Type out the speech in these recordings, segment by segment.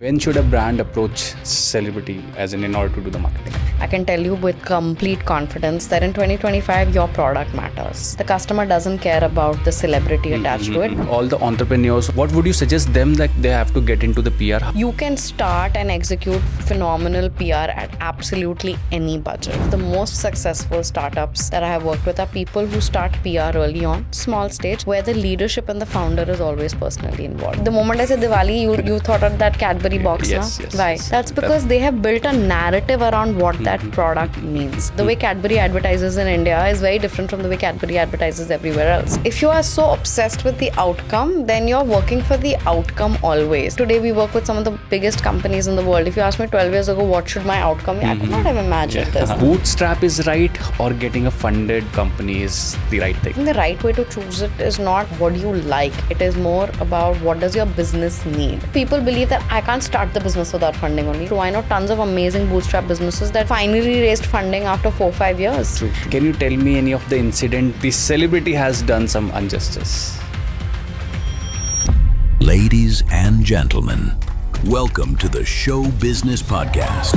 When should a brand approach celebrity as in order to do the marketing? I can tell you with complete confidence that in 2025, your product matters. The customer doesn't care about the celebrity attached to it. All the entrepreneurs, what would you suggest them that they have to get into the PR? You can start and execute phenomenal PR at absolutely any budget. The most successful startups that I have worked with are people who start PR early on, small stage, where the leadership and the founder is always personally involved. The moment I said Diwali, you thought of that Cadbury box, yes, now? yes. Why? That's because they have built a narrative around what that product means. The way Cadbury advertises in India is very different from the way Cadbury advertises everywhere else. If you are so obsessed with the outcome, then you're working for the outcome always. Today we work with some of the biggest companies in the world. If you asked me 12 years ago what should my outcome be, I could not have imagined this. Bootstrap is right or getting a funded company is the right thing? The right way to choose it is not what you like. It is more about what does your business need. People believe that I can't start the business without funding only. So I know tons of amazing bootstrap businesses that finally raised funding after 4-5 years. True. Can you tell me any of the incident the celebrity has done some injustice? Ladies and gentlemen, welcome to the Show Business Podcast.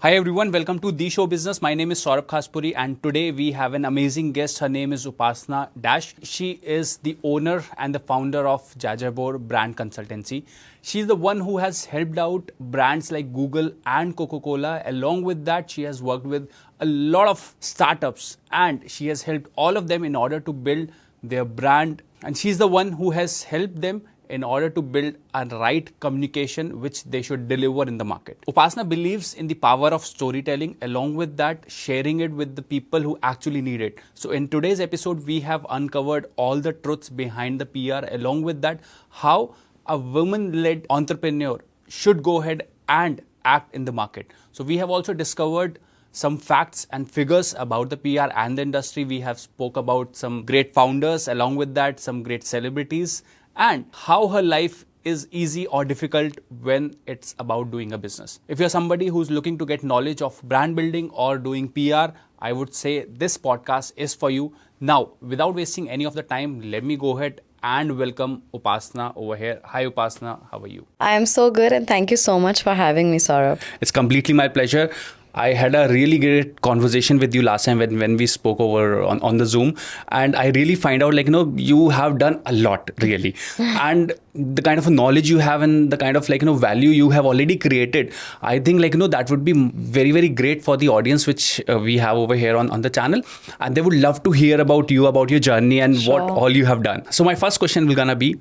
Hi everyone, welcome to The Show Business. My name is Saurabh Khaspuri and today we have an amazing guest. Her name is Upasna Dash. She is the owner and the founder of Jajabor brand consultancy. She's the one who has helped out brands like Google and Coca-Cola. Along with that, she has worked with a lot of startups and she has helped all of them in order to build their brand. And she's the one who has helped them in order to build a right communication which they should deliver in the market. Upasna believes in the power of storytelling, along with that sharing it with the people who actually need it. So in today's episode, we have uncovered all the truths behind the PR, along with that how a woman-led entrepreneur should go ahead and act in the market. So we have also discovered some facts and figures about the PR and the industry. We have spoke about some great founders, along with that some great celebrities, and how her life is easy or difficult when it's about doing a business. If you're somebody who's looking to get knowledge of brand building or doing PR, I would say this podcast is for you. Now, without wasting any of the time, let me go ahead and welcome Upasna over here. Hi Upasna, how are you? I am so good and thank you so much for having me, Saurabh. It's completely my pleasure. I had a really great conversation with you last time when we spoke over on the Zoom, and I really find out you have done a lot really, and the kind of knowledge you have and the kind of value you have already created. I think that would be very, very great for the audience which we have over here on the channel, and they would love to hear about you, about your journey and Sure. what all you have done. So my first question will gonna be,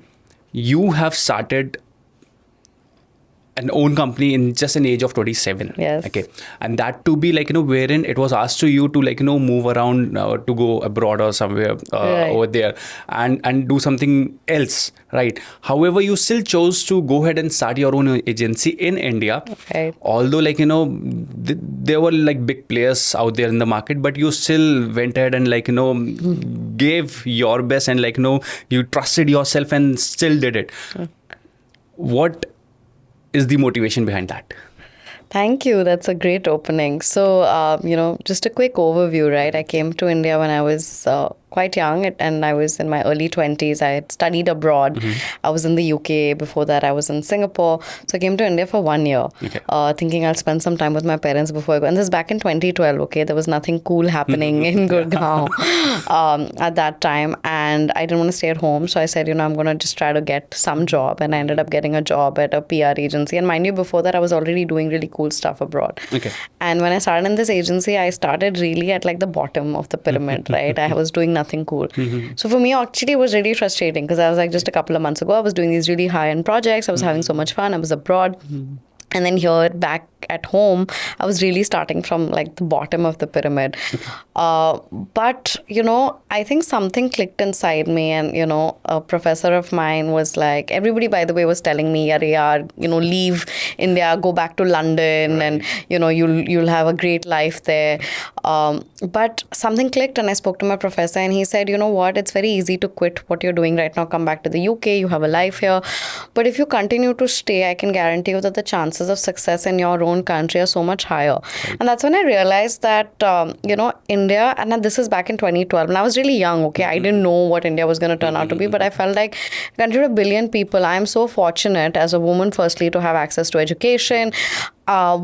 you have started an own company in just an age of 27. Yes. Okay. And that to be wherein it was asked to you to move around to go abroad or somewhere Right. over there and do something else, right? However, you still chose to go ahead and start your own agency in India. Right. Although there were big players out there in the market, but you still went ahead and gave your best and you trusted yourself and still did it. What is the motivation behind that? Thank you. That's a great opening. So, just a quick overview, right? I came to India when I was quite young and I was in my early 20s. I had studied abroad. I was in the UK. Before that, I was in Singapore. So I came to India for 1 year, thinking I'll spend some time with my parents before I go. And this is back in 2012, okay? There was nothing cool happening in Gurgaon at that time. And I didn't want to stay at home. So I said, I'm going to just try to get some job. And I ended up getting a job at a PR agency. And mind you, before that, I was already doing really cool stuff abroad. Okay. And when I started in this agency, I started really at the bottom of the pyramid, right? I was doing nothing cool. So for me, actually, it was really frustrating because I was just a couple of months ago, I was doing these really high-end projects. I was having so much fun. I was abroad. And then here, back at home, I was really starting from the bottom of the pyramid. But, I think something clicked inside me and, a professor of mine was like, everybody, by the way, was telling me, leave India, go back to London and, you'll have a great life there. But something clicked and I spoke to my professor and he said, you know what, it's very easy to quit what you're doing right now, come back to the UK, you have a life here. But if you continue to stay, I can guarantee you that the chances of success in your own country are so much higher. And that's when I realized that, India, and this is back in 2012, and I was really young, okay? I didn't know what India was going to turn out to be, but I felt like a country with a billion people, I'm so fortunate as a woman, firstly, to have access to education.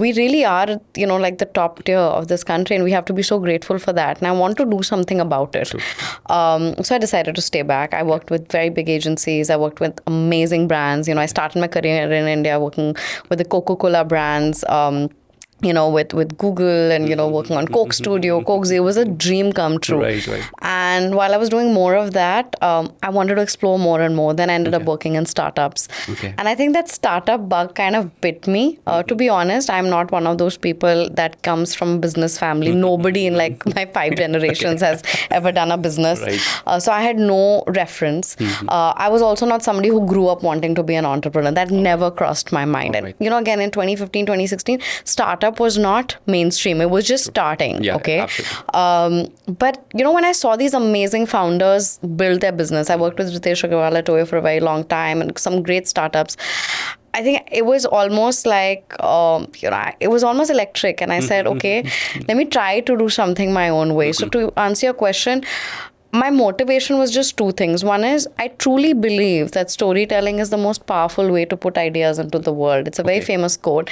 We really are, like the top tier of this country, and we have to be so grateful for that. And I want to do something about it. So I decided to stay back. I worked with very big agencies. I worked with amazing brands. I started my career in India working with the Coca-Cola brands. With Google and, working on Coke Studio, Coke Zero. It was a dream come true. Right. And while I was doing more of that, I wanted to explore more and more. Then I ended up working in startups. Okay. And I think that startup bug kind of bit me. To be honest, I'm not one of those people that comes from a business family. Nobody in like my 5 generations has ever done a business. Right. So I had no reference. I was also not somebody who grew up wanting to be an entrepreneur. That never crossed my mind. Right. And, again, in 2015, 2016, startup was not mainstream. It was just starting. Yeah, okay. Absolutely. But when I saw these amazing founders build their business, I worked with Ritesh Agarwal at Toyo for a very long time and some great startups. I think it was almost like, it was almost electric. And I said, okay, let me try to do something my own way. So to answer your question, my motivation was just 2 things. One is I truly believe that storytelling is the most powerful way to put ideas into the world. It's a very famous quote.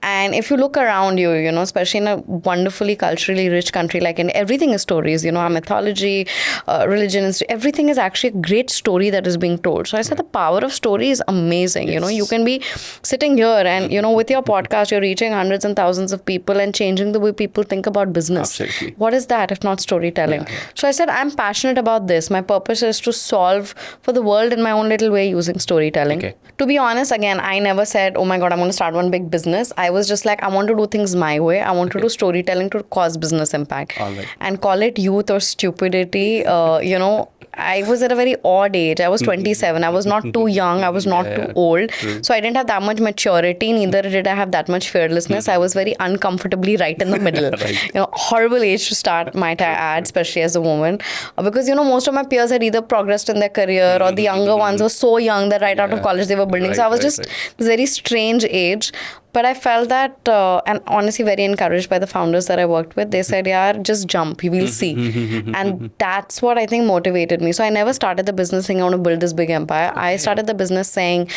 And if you look around you, especially in a wonderfully culturally rich country like India, everything is stories. Our mythology, religion, everything is actually a great story that is being told. So I said the power of story is amazing. Yes. You can be sitting here and, with your podcast, you're reaching hundreds and thousands of people and changing the way people think about business. Absolutely. What is that if not storytelling? Yeah. So I said, I'm passionate about this. My purpose is to solve for the world in my own little way using storytelling. Okay. To be honest, again, I never said, oh my God, I'm going to start one big business. I was just like, I want to do things my way. I want to do storytelling to cause business impact. All right. And call it youth or stupidity, I was at a very odd age. I was 27. I was not too young. I was not too old. So I didn't have that much maturity. Neither did I have that much fearlessness. I was very uncomfortably right in the middle. Right. Horrible age to start, might I add, especially as a woman. Because, most of my peers had either progressed in their career or the younger ones were so young that right out of college they were building. So I was just this very strange age. But I felt that, and honestly very encouraged by the founders that I worked with. They said, yeah, just jump, you will see. And that's what I think motivated me. So I never started the business saying I want to build this big empire. I started the business saying,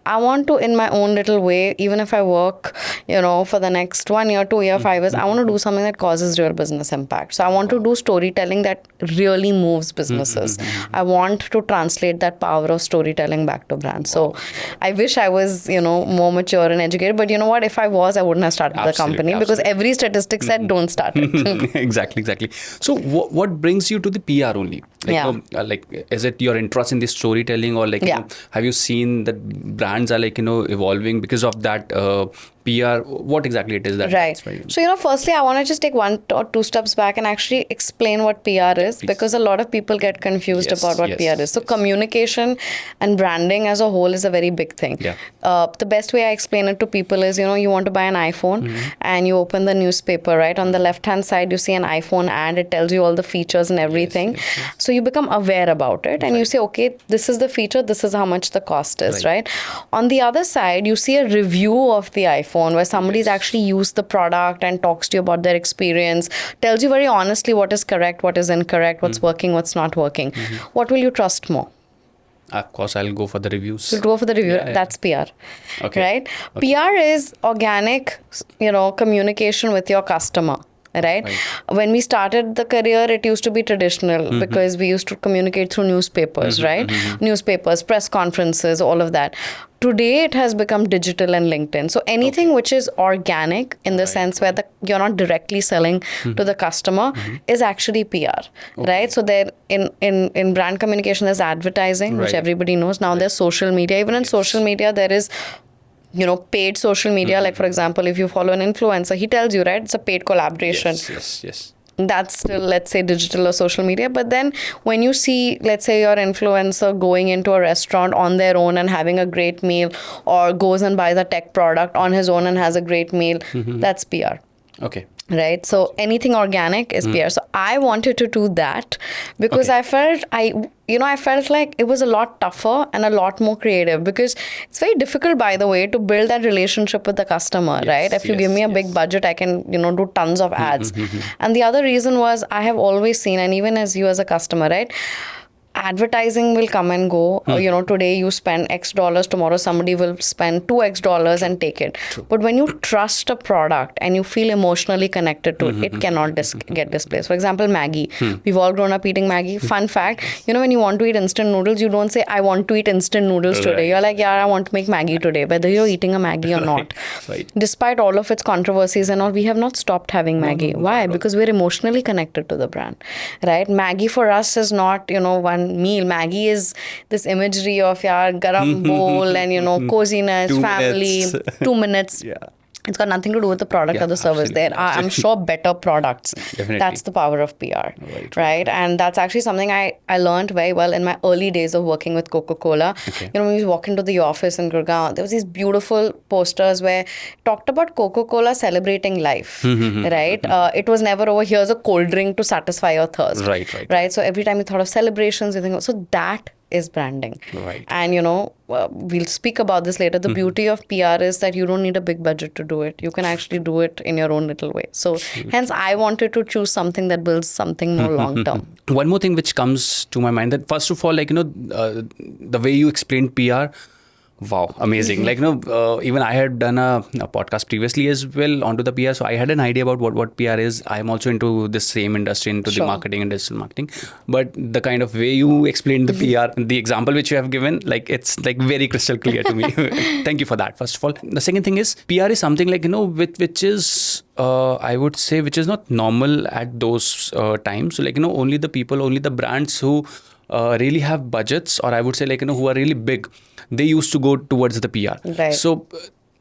I want to, in my own little way, even if I work, for the next 1 year, 2 year, 5 years, I want to do something that causes real business impact. So I want to do storytelling that really moves businesses. I want to translate that power of storytelling back to brands. So I wish I was, more mature and educated, but what, if I was, I wouldn't have started the company because every statistic said don't start it. Exactly. So what brings you to the PR only? Is it your interest in this storytelling or have you seen that brands are evolving because of that PR? What exactly it is that? Right. So, firstly, I want to just take 1 or 2 steps back and actually explain what PR is because a lot of people get confused about what PR is. So communication and branding as a whole is a very big thing. Yeah. The best way I explain it to people is, you want to buy an iPhone and you open the newspaper, right? On the left-hand side, you see an iPhone ad. It tells you all the features and everything. Yes. So you become aware about it and you say, okay, this is the feature. This is how much the cost is, right? On the other side, you see a review of the iPhone where somebody's actually used the product and talks to you about their experience, tells you very honestly what is correct, what is incorrect, what's working, what's not working. What will you trust more? Of course, I'll go for the reviews. You'll go for the review. Yeah. That's PR. Okay. Right? Okay. PR is organic, communication with your customer. Right? When we started the career, it used to be traditional because we used to communicate through newspapers, right? Newspapers, press conferences, all of that. Today, it has become digital and LinkedIn. So anything which is organic in the sense where you're not directly selling to the customer is actually PR, right? So there in brand communication, there's advertising, which everybody knows. Now there's social media. Even in social media, there is paid social media. Like, for example, if you follow an influencer, he tells you, right, it's a paid collaboration. Yes. That's still, let's say, digital or social media. But then when you see, let's say, your influencer going into a restaurant on their own and having a great meal, or goes and buys a tech product on his own and has a great meal, that's PR. Okay. right? So anything organic is PR. So I wanted to do that because I felt like it was a lot tougher and a lot more creative, because it's very difficult, by the way, to build that relationship with the customer, right? If you give me a big budget, I can, do tons of ads. And the other reason was, I have always seen, and even as you as a customer, right? Advertising will come and go. Today you spend X dollars, tomorrow somebody will spend 2X dollars and take it. True. But when you trust a product and you feel emotionally connected to it, it cannot get displaced. For example, Maggie. We've all grown up eating Maggie. Fun fact, when you want to eat instant noodles, you don't say, I want to eat instant noodles today. You're like, yeah, I want to make Maggie today, whether you're eating a Maggie or not. Right. Despite all of its controversies and all, we have not stopped having Maggie. Why? Because we're emotionally connected to the brand, right? Maggie for us is not, one meal. Maggie is this imagery of garam bowl and coziness, 2 family, minutes. 2 minutes. Yeah. It's got nothing to do with the product or the service. There are, I'm sure, better products. Definitely. That's the power of PR, right? And that's actually something I learned very well in my early days of working with Coca-Cola. Okay. When you walk into the office in Gurgaon, there was these beautiful posters where talked about Coca-Cola celebrating life, right? It was never over, here's a cold drink to satisfy your thirst. Right? So every time you thought of celebrations, you think, so that is branding. Right. And we'll speak about this later. The beauty of PR is that you don't need a big budget to do it. You can actually do it in your own little way. So hence I wanted to choose something that builds something more long term. One more thing which comes to my mind, that first of all, the way you explained PR, wow, amazing. Even I had done a podcast previously as well onto the PR. So I had an idea about what PR is. I'm also into the same industry, into the marketing and digital marketing. But the kind of way you explained the PR, the example which you have given, it's very crystal clear to me. Thank you for that, first of all. The second thing is, PR is something which is, I would say, which is not normal at those times. So only the people, only the brands who really have budgets, or I would say who are really big, they used to go towards the PR. Right. So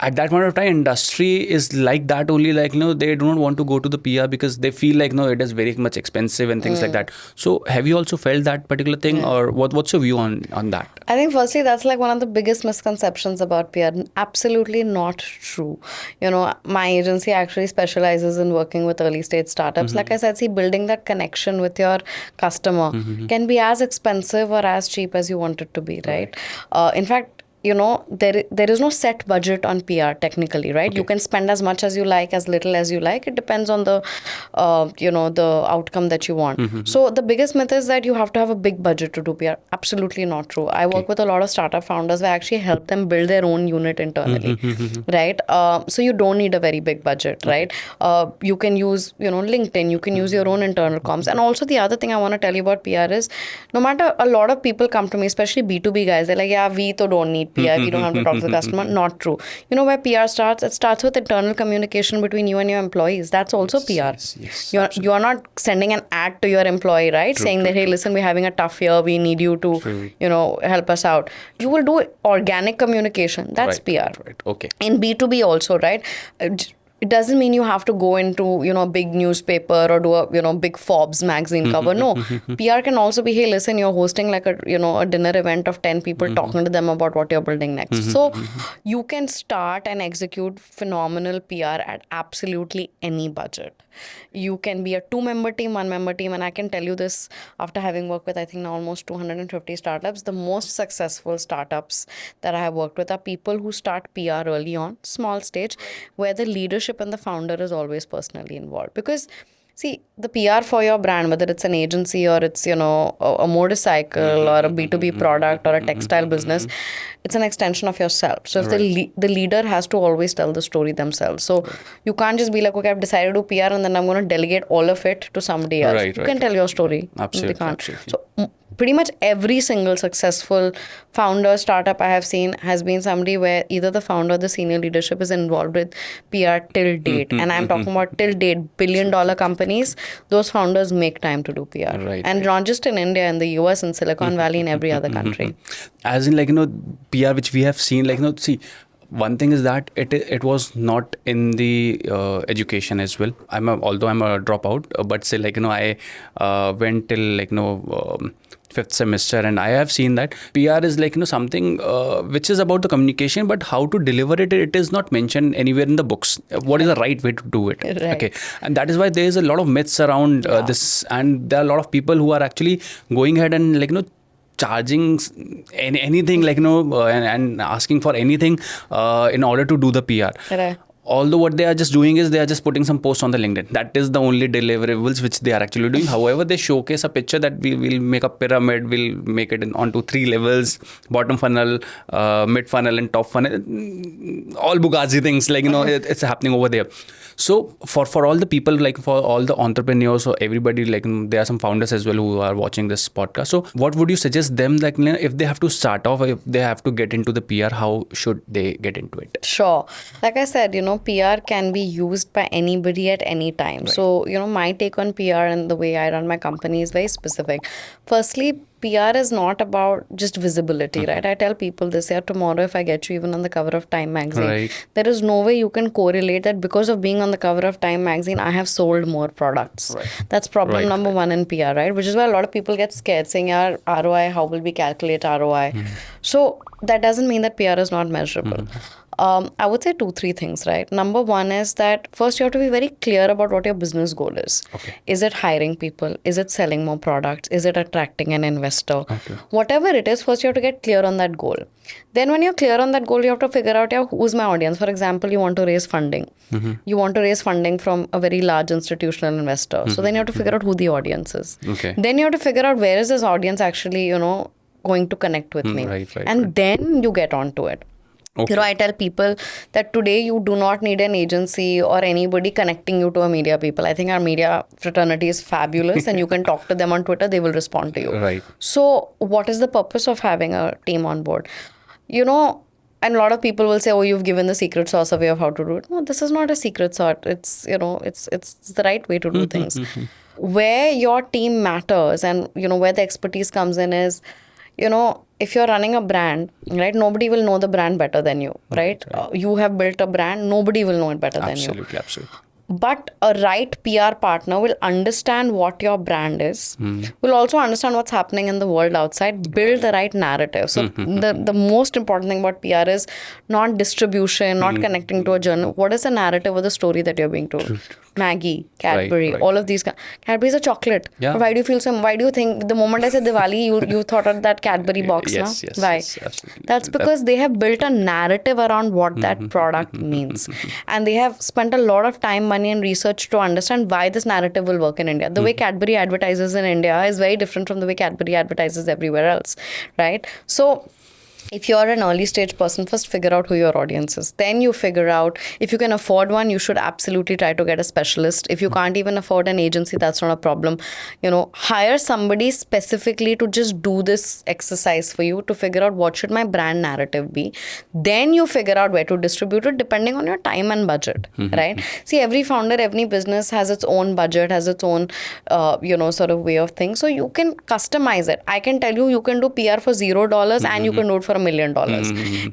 at that point of time, industry is like that only, they do not want to go to the PR because they feel it is very much expensive and things like that. So have you also felt that particular thing, or what's your view on that? I think firstly, that's one of the biggest misconceptions about PR. Absolutely not true. My agency actually specializes in working with early stage startups. Like I said, building that connection with your customer can be as expensive or as cheap as you want it to be, right? In fact, there is no set budget on PR technically, right? Okay. You can spend as much as you like, as little as you like. It depends on the, the outcome that you want. So the biggest myth is that you have to have a big budget to do PR. Absolutely not true. I work with a lot of startup founders where I actually help them build their own unit internally, right? So you don't need a very big budget, right? You can use, LinkedIn, you can use your own internal comms. And also the other thing I want to tell you about PR is, no matter, a lot of people come to me, especially B2B guys, they're like, yeah, we to don't need PR, we don't have to talk to the customer. Not true. Where PR starts? It starts with internal communication between you and your employees. That's also PR. Yes, you are not sending an ad to your employee, right? Saying that, hey, listen, we're having a tough year, we need you to, help us out. You will do organic communication. That's PR. Right. Okay. In B2B also, right? It doesn't mean you have to go into, a big newspaper or do a, big Forbes magazine cover. No. PR can also be, hey, listen, you're hosting a dinner event of 10 people, talking to them about what you're building next. So you can start and execute phenomenal PR at absolutely any budget. You can be a 2-member team, 1-member team. And I can tell you this after having worked with, I think now almost 250 startups. The most successful startups that I have worked with are people who start PR early on, small stage, where the leadership and the founder is always personally involved. Because see, the PR for your brand, whether it's an agency or it's, a motorcycle or a B2B product or a textile business, it's an extension of yourself. So if the leader has to always tell the story themselves. So you can't just be like, okay, I've decided to do PR and then I'm going to delegate all of it to somebody else. You can tell your story. Absolutely. They can't. So pretty much every single successful founder startup I have seen has been somebody where either the founder or the senior leadership is involved with PR till date. And I'm talking about till date, billion-dollar companies. Those founders make time to do PR. And not just in India, in the US, in Silicon Valley, in every other country. As in PR which we have seen, one thing is that it was not in the education as well. Although I'm a dropout, but still I went till fifth semester, and I have seen that PR is like, something which is about the communication, but how to deliver it is not mentioned anywhere in the books. What is the right way to do it? Right. Okay, and that is why there is a lot of myths around this, and there are a lot of people who are actually going ahead and charging anything and asking for anything in order to do the PR. Right. Although what they are just doing is they are just putting some posts on the LinkedIn. That is the only deliverables which they are actually doing. However, they showcase a picture that we will make a pyramid, we'll make it onto 3 levels, bottom funnel, mid funnel and top funnel. All Bugazi things, it's happening over there. So for all the people, for all the entrepreneurs or everybody, there are some founders as well who are watching this podcast. So what would you suggest them, if they have to start off, if they have to get into the PR, how should they get into it? Sure. Like I said, PR can be used by anybody at any time. Right. So, my take on PR and the way I run my company is very specific. Firstly, PR is not about just visibility, right? I tell people this, tomorrow if I get you even on the cover of Time magazine, there is no way you can correlate that because of being on the cover of Time magazine, I have sold more products. Right. That's problem number one in PR, right? Which is why a lot of people get scared saying, ROI, how will we calculate ROI? So that doesn't mean that PR is not measurable. I would say 2-3 things, right? Number one is that first you have to be very clear about what your business goal is. Okay. Is it hiring people? Is it selling more products? Is it attracting an investor? Okay. Whatever it is, first you have to get clear on that goal. Then when you're clear on that goal, you have to figure out who's my audience. For example, you want to raise funding. You want to raise funding from a very large institutional investor. So then you have to figure out who the audience is. Okay. Then you have to figure out where is this audience actually, going to connect with me. And then you get onto it. Okay. I tell people that today you do not need an agency or anybody connecting you to a media people. I think our media fraternity is fabulous and you can talk to them on Twitter, they will respond to you. Right. So what is the purpose of having a team on board? And a lot of people will say, oh, you've given the secret sauce away of how to do it. No, this is not a secret sauce. It's, it's the right way to do things. Where your team matters and, where the expertise comes in is, if you're running a brand, right, nobody will know the brand better than you, right? You have built a brand, nobody will know it better than you. Absolutely. But a right PR partner will understand what your brand is, will also understand what's happening in the world outside, build the right narrative. So the most important thing about PR is not distribution, not connecting to a journal. What is the narrative or the story that you're being told? Maggie, Cadbury, all of these. Cadbury is a chocolate. Yeah. Why do you feel so? Why do you think the moment I said Diwali, you thought of that Cadbury box? Yes, Why? Yes, absolutely. That's because they have built a narrative around what that product means. And they have spent a lot of time, money and research to understand why this narrative will work in India. The way Cadbury advertises in India is very different from the way Cadbury advertises everywhere else, right? So if you're an early stage person, first figure out who your audience is. Then you figure out if you can afford one, you should absolutely try to get a specialist. If you can't even afford an agency, that's not a problem. Hire somebody specifically to just do this exercise for you to figure out what should my brand narrative be. Then you figure out where to distribute it depending on your time and budget, right? See, every founder, every business has its own budget, has its own, sort of way of things. So you can customize it. I can tell you, you can do PR for $0 and you can do it for $1 million.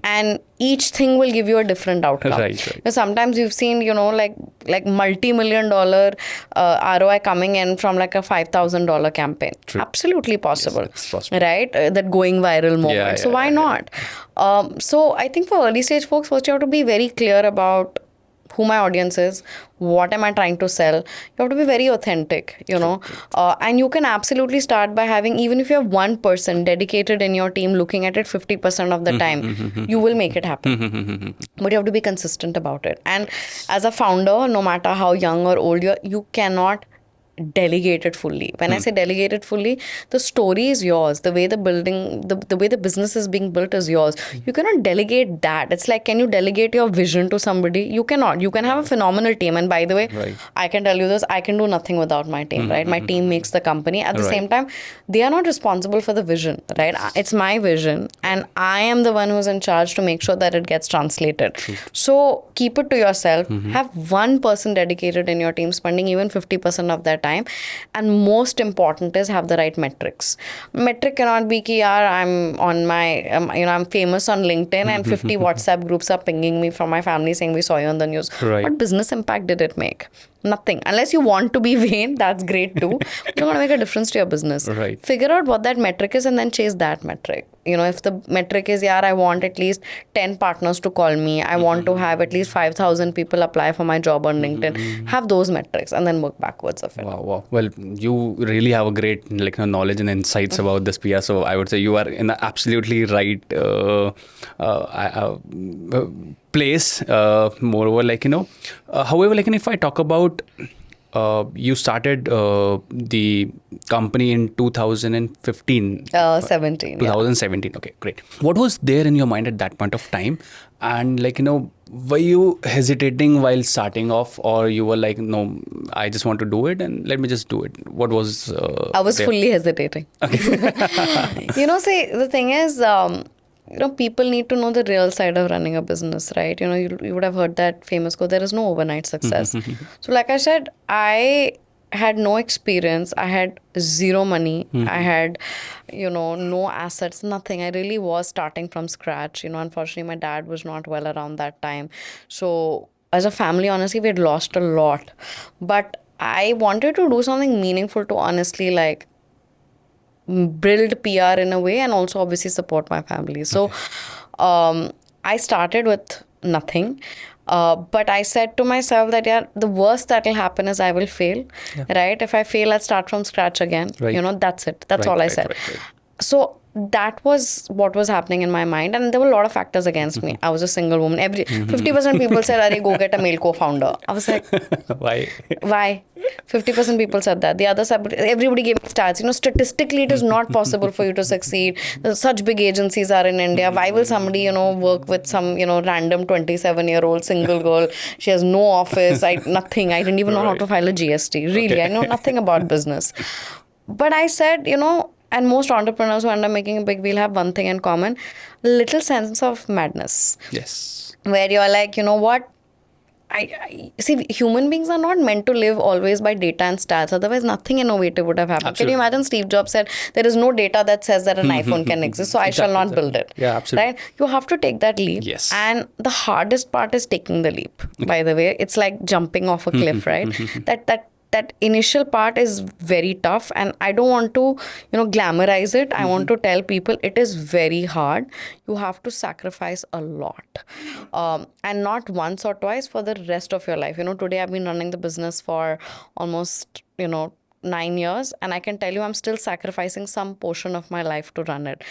And each thing will give you a different outcome. Right. Sometimes you've seen, like multi-million-dollar ROI coming in from like a $5,000 campaign. True. Absolutely possible. Yes, it's possible. Right? That going viral moment. So why not? So I think for early stage folks, first you have to be very clear about who my audience is, what am I trying to sell. You have to be very authentic, and you can absolutely start by having, even if you have one person dedicated in your team looking at it 50% of the time, you will make it happen. But you have to be consistent about it. And as a founder, no matter how young or old you cannot delegate it fully. When I say delegate it fully, the story is yours. The way the building, the way the business is being built is yours. You cannot delegate that. It's like, can you delegate your vision to somebody? You cannot. You can have a phenomenal team. And by the way, I can tell you this, I can do nothing without my team, right? My team makes the company. At the same time, they are not responsible for the vision, right? It's my vision and I am the one who's in charge to make sure that it gets translated. So keep it to yourself. Have one person dedicated in your team spending even 50% of their time. And most important is have the right metrics. Metric cannot be ki I'm on my, I'm famous on LinkedIn and 50 WhatsApp groups are pinging me from my family saying we saw you on the news. What business impact did it make? Nothing. Unless you want to be vain, that's great too. But you want to make a difference to your business. Right. Figure out what that metric is and then chase that metric. If the metric is, I want at least 10 partners to call me. I want to have at least 5,000 people apply for my job on LinkedIn. Have those metrics and then work backwards of it. Wow. Well, you really have a great knowledge and insights about this, Pia. So I would say you are in the absolutely right place. Moreover, however, if I talk about you started the company in 2015. 17. 2017. Okay, great. What was there in your mind at that point of time? And were you hesitating while starting off, or you were like, no, I just want to do it and let me just do it? What was I was there? fully hesitating. Okay. See, the thing is, people need to know the real side of running a business, right? You would have heard that famous quote, there is no overnight success. So like I said, I had no experience. I had zero money. I had, no assets, nothing. I really was starting from scratch. Unfortunately, my dad was not well around that time. So as a family, honestly, we had lost a lot. But I wanted to do something meaningful to honestly build PR in a way and also obviously support my family. So I started with nothing. But I said to myself that, the worst that will happen is I will fail, right? If I fail, I'll start from scratch again. Right. That's it. That's all I said. Right. So that was what was happening in my mind. And there were a lot of factors against me. I was a single woman. 50% people said, Arey, go get a male co-founder. I was like, why? 50% people said that. The other side, everybody gave me stats. Statistically, it is not possible for you to succeed. Such big agencies are in India. Why will somebody, work with some, random 27-year-old single girl? She has no office, nothing. I didn't even know how to file a GST. Really, okay. I know nothing about business. But I said, and most entrepreneurs who end up making a big wheel have one thing in common, little sense of madness. Yes. Where you're like, what? I see, human beings are not meant to live always by data and stats. Otherwise, nothing innovative would have happened. Absolutely. Can you imagine Steve Jobs said, there is no data that says that an iPhone can exist, so I shall not build it. Yeah, absolutely. Right? You have to take that leap. Yes. And the hardest part is taking the leap, by the way. It's like jumping off a cliff, right? That initial part is very tough, and I don't want to, glamorize it. I want to tell people it is very hard. You have to sacrifice a lot, and not once or twice, for the rest of your life. Today I've been running the business for almost, 9 years, and I can tell you I'm still sacrificing some portion of my life to run it.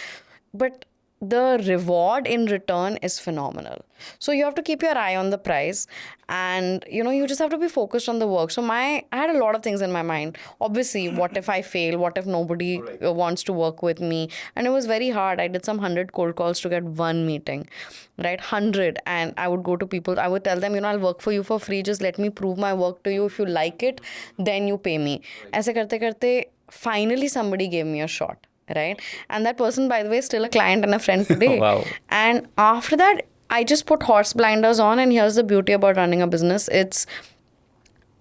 But the reward in return is phenomenal. So you have to keep your eye on the prize, and you just have to be focused on the work. So I had a lot of things in my mind. Obviously, what if I fail? What if nobody wants to work with me? And it was very hard. I did some 100 cold calls to get one meeting, right? 100. And I would go to people. I would tell them, I'll work for you for free. Just let me prove my work to you. If you like it, then you pay me. Aise karte karte, finally somebody gave me a shot. Right? And that person, by the way, is still a client and a friend today. Wow. And after that, I just put horse blinders on. And here's the beauty about running a business. It's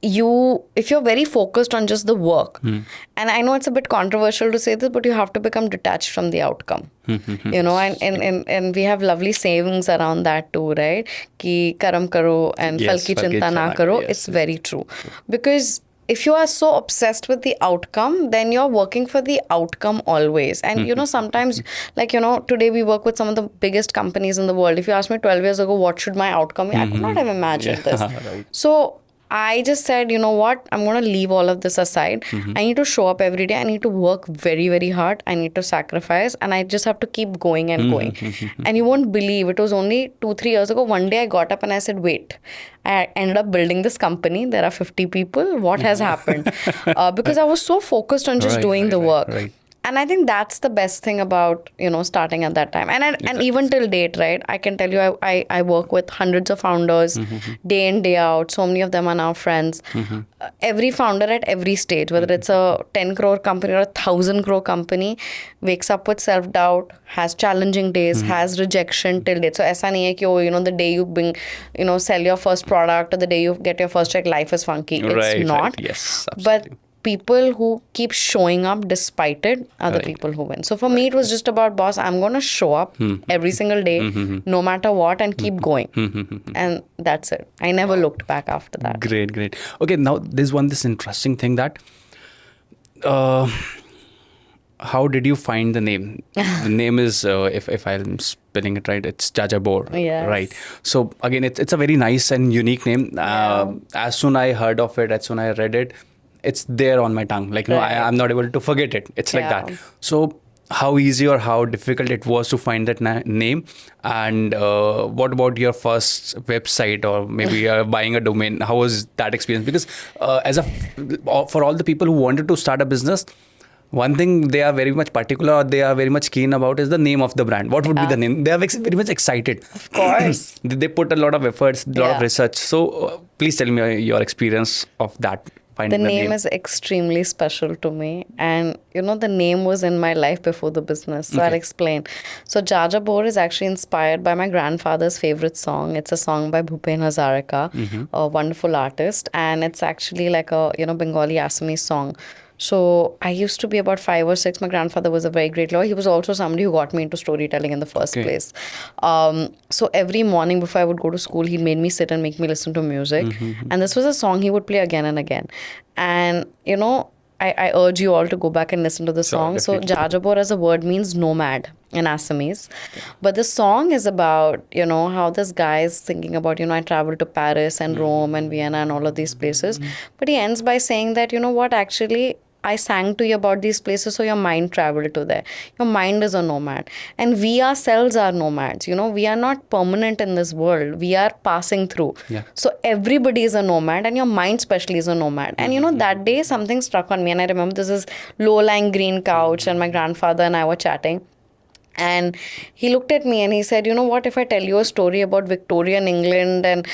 if you're very focused on just the work, and I know it's a bit controversial to say this, but you have to become detached from the outcome. And we have lovely sayings around that too, right? Ki karam karo and phal ki chinta na karo. Yes. It's very true. Because if you are so obsessed with the outcome, then you're working for the outcome always. And, sometimes, today we work with some of the biggest companies in the world. If you asked me 12 years ago, what should my outcome be? I could not have imagined this. Right. So I just said, you know what? I'm going to leave all of this aside. I need to show up every day. I need to work very, very hard. I need to sacrifice. And I just have to keep going and going. And you won't believe, it was only 2-3 years ago. One day I got up and I said, wait. I ended up building this company. There are 50 people. What has happened? Because I was so focused on just doing the work. Right. And I think that's the best thing about, starting at that time. And even till date, right, I can tell you, I work with hundreds of founders day in, day out. So many of them are now friends. Every founder at every stage, whether it's a 10 crore company or a 1,000 crore company, wakes up with self-doubt, has challenging days, has rejection till date. So aisa nahi hai ki, the day you sell your first product or the day you get your first check, life is funky. It's not. Right. Yes, but people who keep showing up despite it are the people who win. So for me, it was just about, boss, I'm going to show up every single day, no matter what, and keep going. And that's it. I never looked back after that. Great. Okay, now there's this interesting thing that how did you find the name? The name is, if I'm spelling it right, it's Jajabor, right? So again, it's a very nice and unique name. As soon I heard of it, as soon I read it, it's there on my tongue. Like, I'm not able to forget it. It's like that. So how easy or how difficult it was to find that name? And what about your first website or maybe buying a domain? How was that experience? Because for all the people who wanted to start a business, one thing they are very much particular or they are very much keen about is the name of the brand. What would be the name? They are very much excited. Of course. They put a lot of efforts, a lot of research. So please tell me your experience of that. The name is extremely special to me. And, the name was in my life before the business. So I'll explain. So Jajabor is actually inspired by my grandfather's favorite song. It's a song by Bhupen Hazarika, a wonderful artist. And it's actually like a, Bengali Assamese song. So I used to be about 5 or 6. My grandfather was a very great lawyer. He was also somebody who got me into storytelling in the first place. So every morning before I would go to school, he made me sit and make me listen to music. And this was a song he would play again and again. And, I urge you all to go back and listen to the song. So Jajabor as a word means nomad in Assamese. But the song is about, how this guy is thinking about, I traveled to Paris and Rome and Vienna and all of these places. But he ends by saying that, actually, I sang to you about these places, so your mind traveled to there. Your mind is a nomad. And we ourselves are nomads. We are not permanent in this world. We are passing through. So everybody is a nomad, and your mind especially is a nomad. And that day something struck on me. And I remember this is low-lying green couch, and my grandfather and I were chatting. And he looked at me and he said, what if I tell you a story about Victorian England and,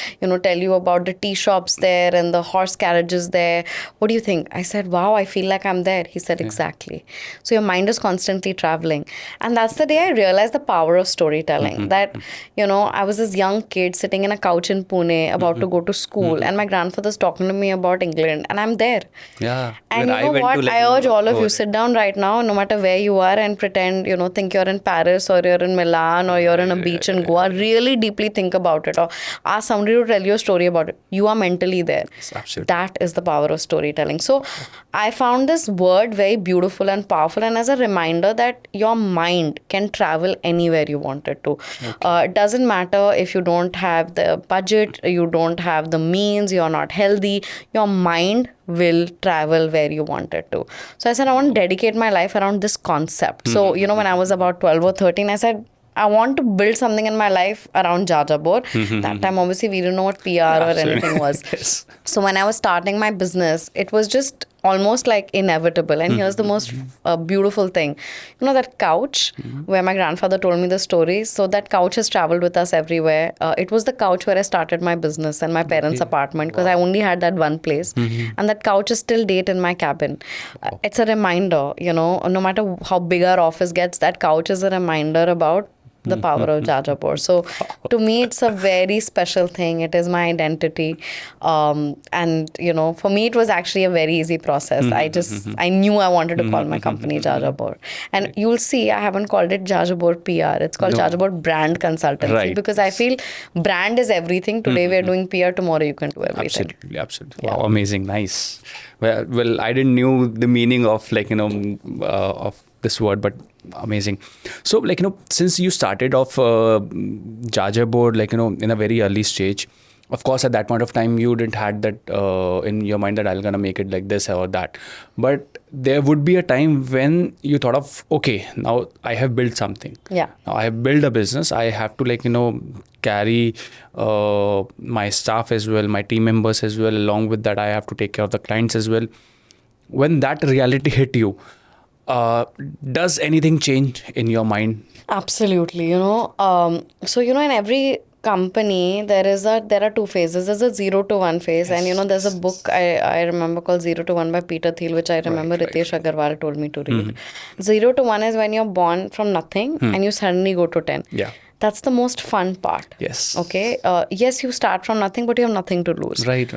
tell you about the tea shops there and the horse carriages there? What do you think? I said, wow, I feel like I'm there. He said, exactly. So your mind is constantly traveling. And that's the day I realized the power of storytelling. That, I was this young kid sitting in a couch in Pune about to go to school. And my grandfather's talking to me about England. And I'm there. Yeah. And you know what? I urge all of you, sit down right now, no matter where you are, and pretend, think you're in Paris or you're in Milan or you're in a beach in Goa. Really deeply think about it, or ask somebody to tell you a story about it. You are mentally there. Yes, absolutely. That is the power of storytelling. So I found this word very beautiful and powerful, and as a reminder that your mind can travel anywhere you want it to. It doesn't matter if you don't have the budget, you don't have the means, you're not healthy. Your mind will travel where you want it to. So I said, I want to dedicate my life around this concept. So, when I was about 12 or 13, I said, I want to build something in my life around Jajabor. That time, obviously, we didn't know what PR or anything was. Yes. So when I was starting my business, it was just almost like inevitable. And here's the most beautiful thing. That couch where my grandfather told me the story. So that couch has traveled with us everywhere. It was the couch where I started my business and my parents' apartment, because I only had that one place. And that couch is still date in my cabin. It's a reminder, no matter how big our office gets, that couch is a reminder about the power of Jajabor. So to me, it's a very special thing. It is my identity. And, for me, it was actually a very easy process. I knew I wanted to call my company Jajabor. And you'll see, I haven't called it Jajabor PR. It's called Jajabor Brand Consultancy. Because I feel brand is everything. Today we are doing PR. Tomorrow you can do everything. Absolutely. Wow, amazing. Nice. Well, I didn't knew the meaning of of this word, but amazing. So since you started off Jajabor, in a very early stage, of course, at that point of time, you didn't had that in your mind that I'm going to make it like this or that. But there would be a time when you thought of, okay, now I have built something. Yeah. Now I have built a business. I have to carry my staff as well, my team members as well. Along with that, I have to take care of the clients as well. When that reality hit you, does anything change in your mind? Absolutely. So, in every company, there are two phases. There's a 0 to 1 phase. Yes, and, there's a book I remember called 0 to 1 by Peter Thiel, which I remember Ritesh Agarwal told me to read. 0 to 1 is when you're born from nothing and you suddenly go to 10. Yeah. That's the most fun part. Yes. Okay. Yes, you start from nothing, but you have nothing to lose. Right.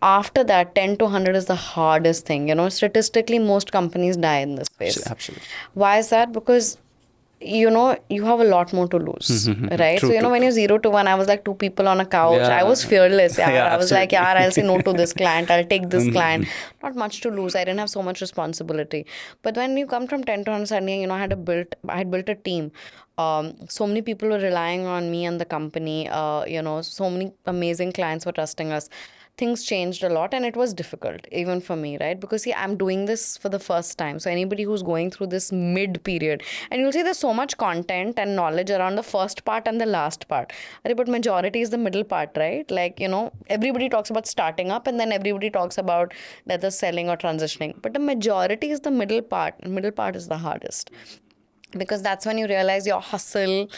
After that, 10 to 100 is the hardest thing. Statistically, most companies die in this space. Absolutely. Why is that? Because you have a lot more to lose, right? True, So, when you're 0 to 1, I was like 2 people on a couch. Yeah. I was fearless. Yeah. Yeah, I was like, absolutely. yeah, I'll say no to this client. I'll take this client. Not much to lose. I didn't have so much responsibility. But when you come from 10 to 100, suddenly, I had built a team. So many people were relying on me and the company. So many amazing clients were trusting us. Things changed a lot, and it was difficult even for me, right? Because see, I'm doing this for the first time. So anybody who's going through this mid period, and you'll see there's so much content and knowledge around the first part and the last part. But majority is the middle part, right? Like, everybody talks about starting up, and then everybody talks about whether selling or transitioning. But the majority is the middle part. And middle part is the hardest. Because that's when you realize your hustle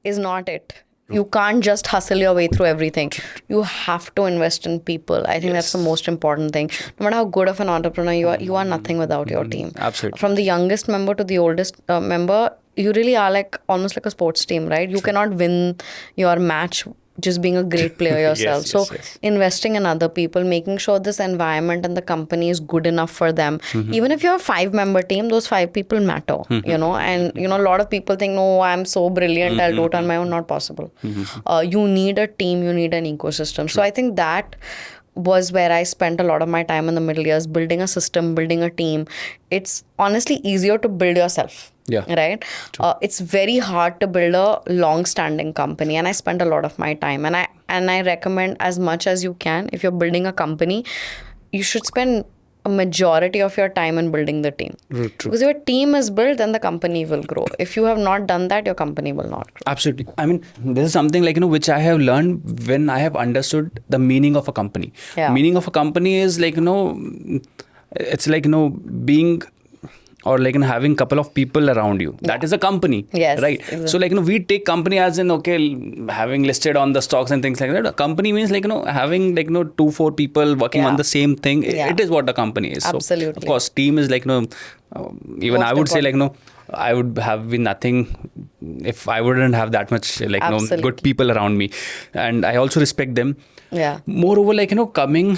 is not it. You can't just hustle your way through everything. You have to invest in people. I think that's the most important thing. No matter how good of an entrepreneur you are nothing without your team. Absolutely. From the youngest member to the oldest member, you really are like almost like a sports team, right? You cannot win your match just being a great player yourself. Yes. Investing in other people, making sure this environment and the company is good enough for them. Even if you're a 5-member team, those 5 people matter, and a lot of people think, no, I'm so brilliant, I'll do it on my own. Not possible. You need a team, you need an ecosystem. So I think that was where I spent a lot of my time in the middle years, building a system, building a team. It's honestly easier to build yourself. Yeah. Right. It's very hard to build a long-standing company, and I spent a lot of my time. And I recommend as much as you can, if you're building a company, you should spend a majority of your time in building the team. True. Because if your team is built, then the company will grow. If you have not done that, your company will not grow. Absolutely. I mean, this is something like, which I have learned when I have understood the meaning of a company. Yeah. Meaning of a company is like, it's like, being or like having a couple of people around you. Yeah. That is a company. Yes. Right. Exactly. So like, we take company as in, having listed on the stocks and things like that. A company means like, having like, 2-4 people working on the same thing. Yeah. It is what a company is. Absolutely. So, of course, team is like, even most I would say like, I would have been nothing if I wouldn't have that much like, good people around me. And I also respect them. Yeah. Moreover, like, coming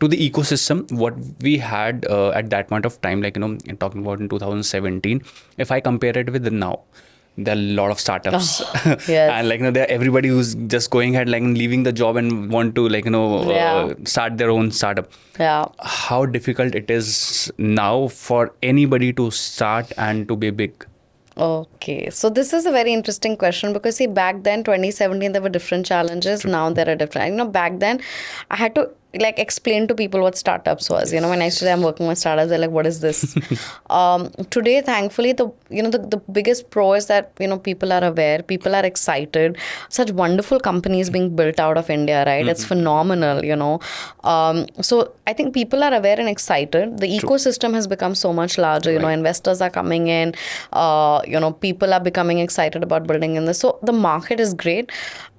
to the ecosystem, what we had at that point of time, like, talking about in 2017, if I compare it with now, there are a lot of startups. Yes. And like, there are everybody who's just going ahead, like leaving the job and want to like, start their own startup. Yeah. How difficult it is now for anybody to start and to be big. Okay, so this is a very interesting question because see, back then, 2017, there were different challenges. True. Now there are different. Back then, I had to like explain to people what startups was. Yes. When I used to say I'm working with startups, they're like, "What is this?" Today, thankfully, the biggest pro is that people are aware, people are excited. Such wonderful companies being built out of India, right? It's phenomenal, So I think people are aware and excited. The ecosystem has become so much larger. Investors are coming in. People are becoming excited about building in this. So the market is great.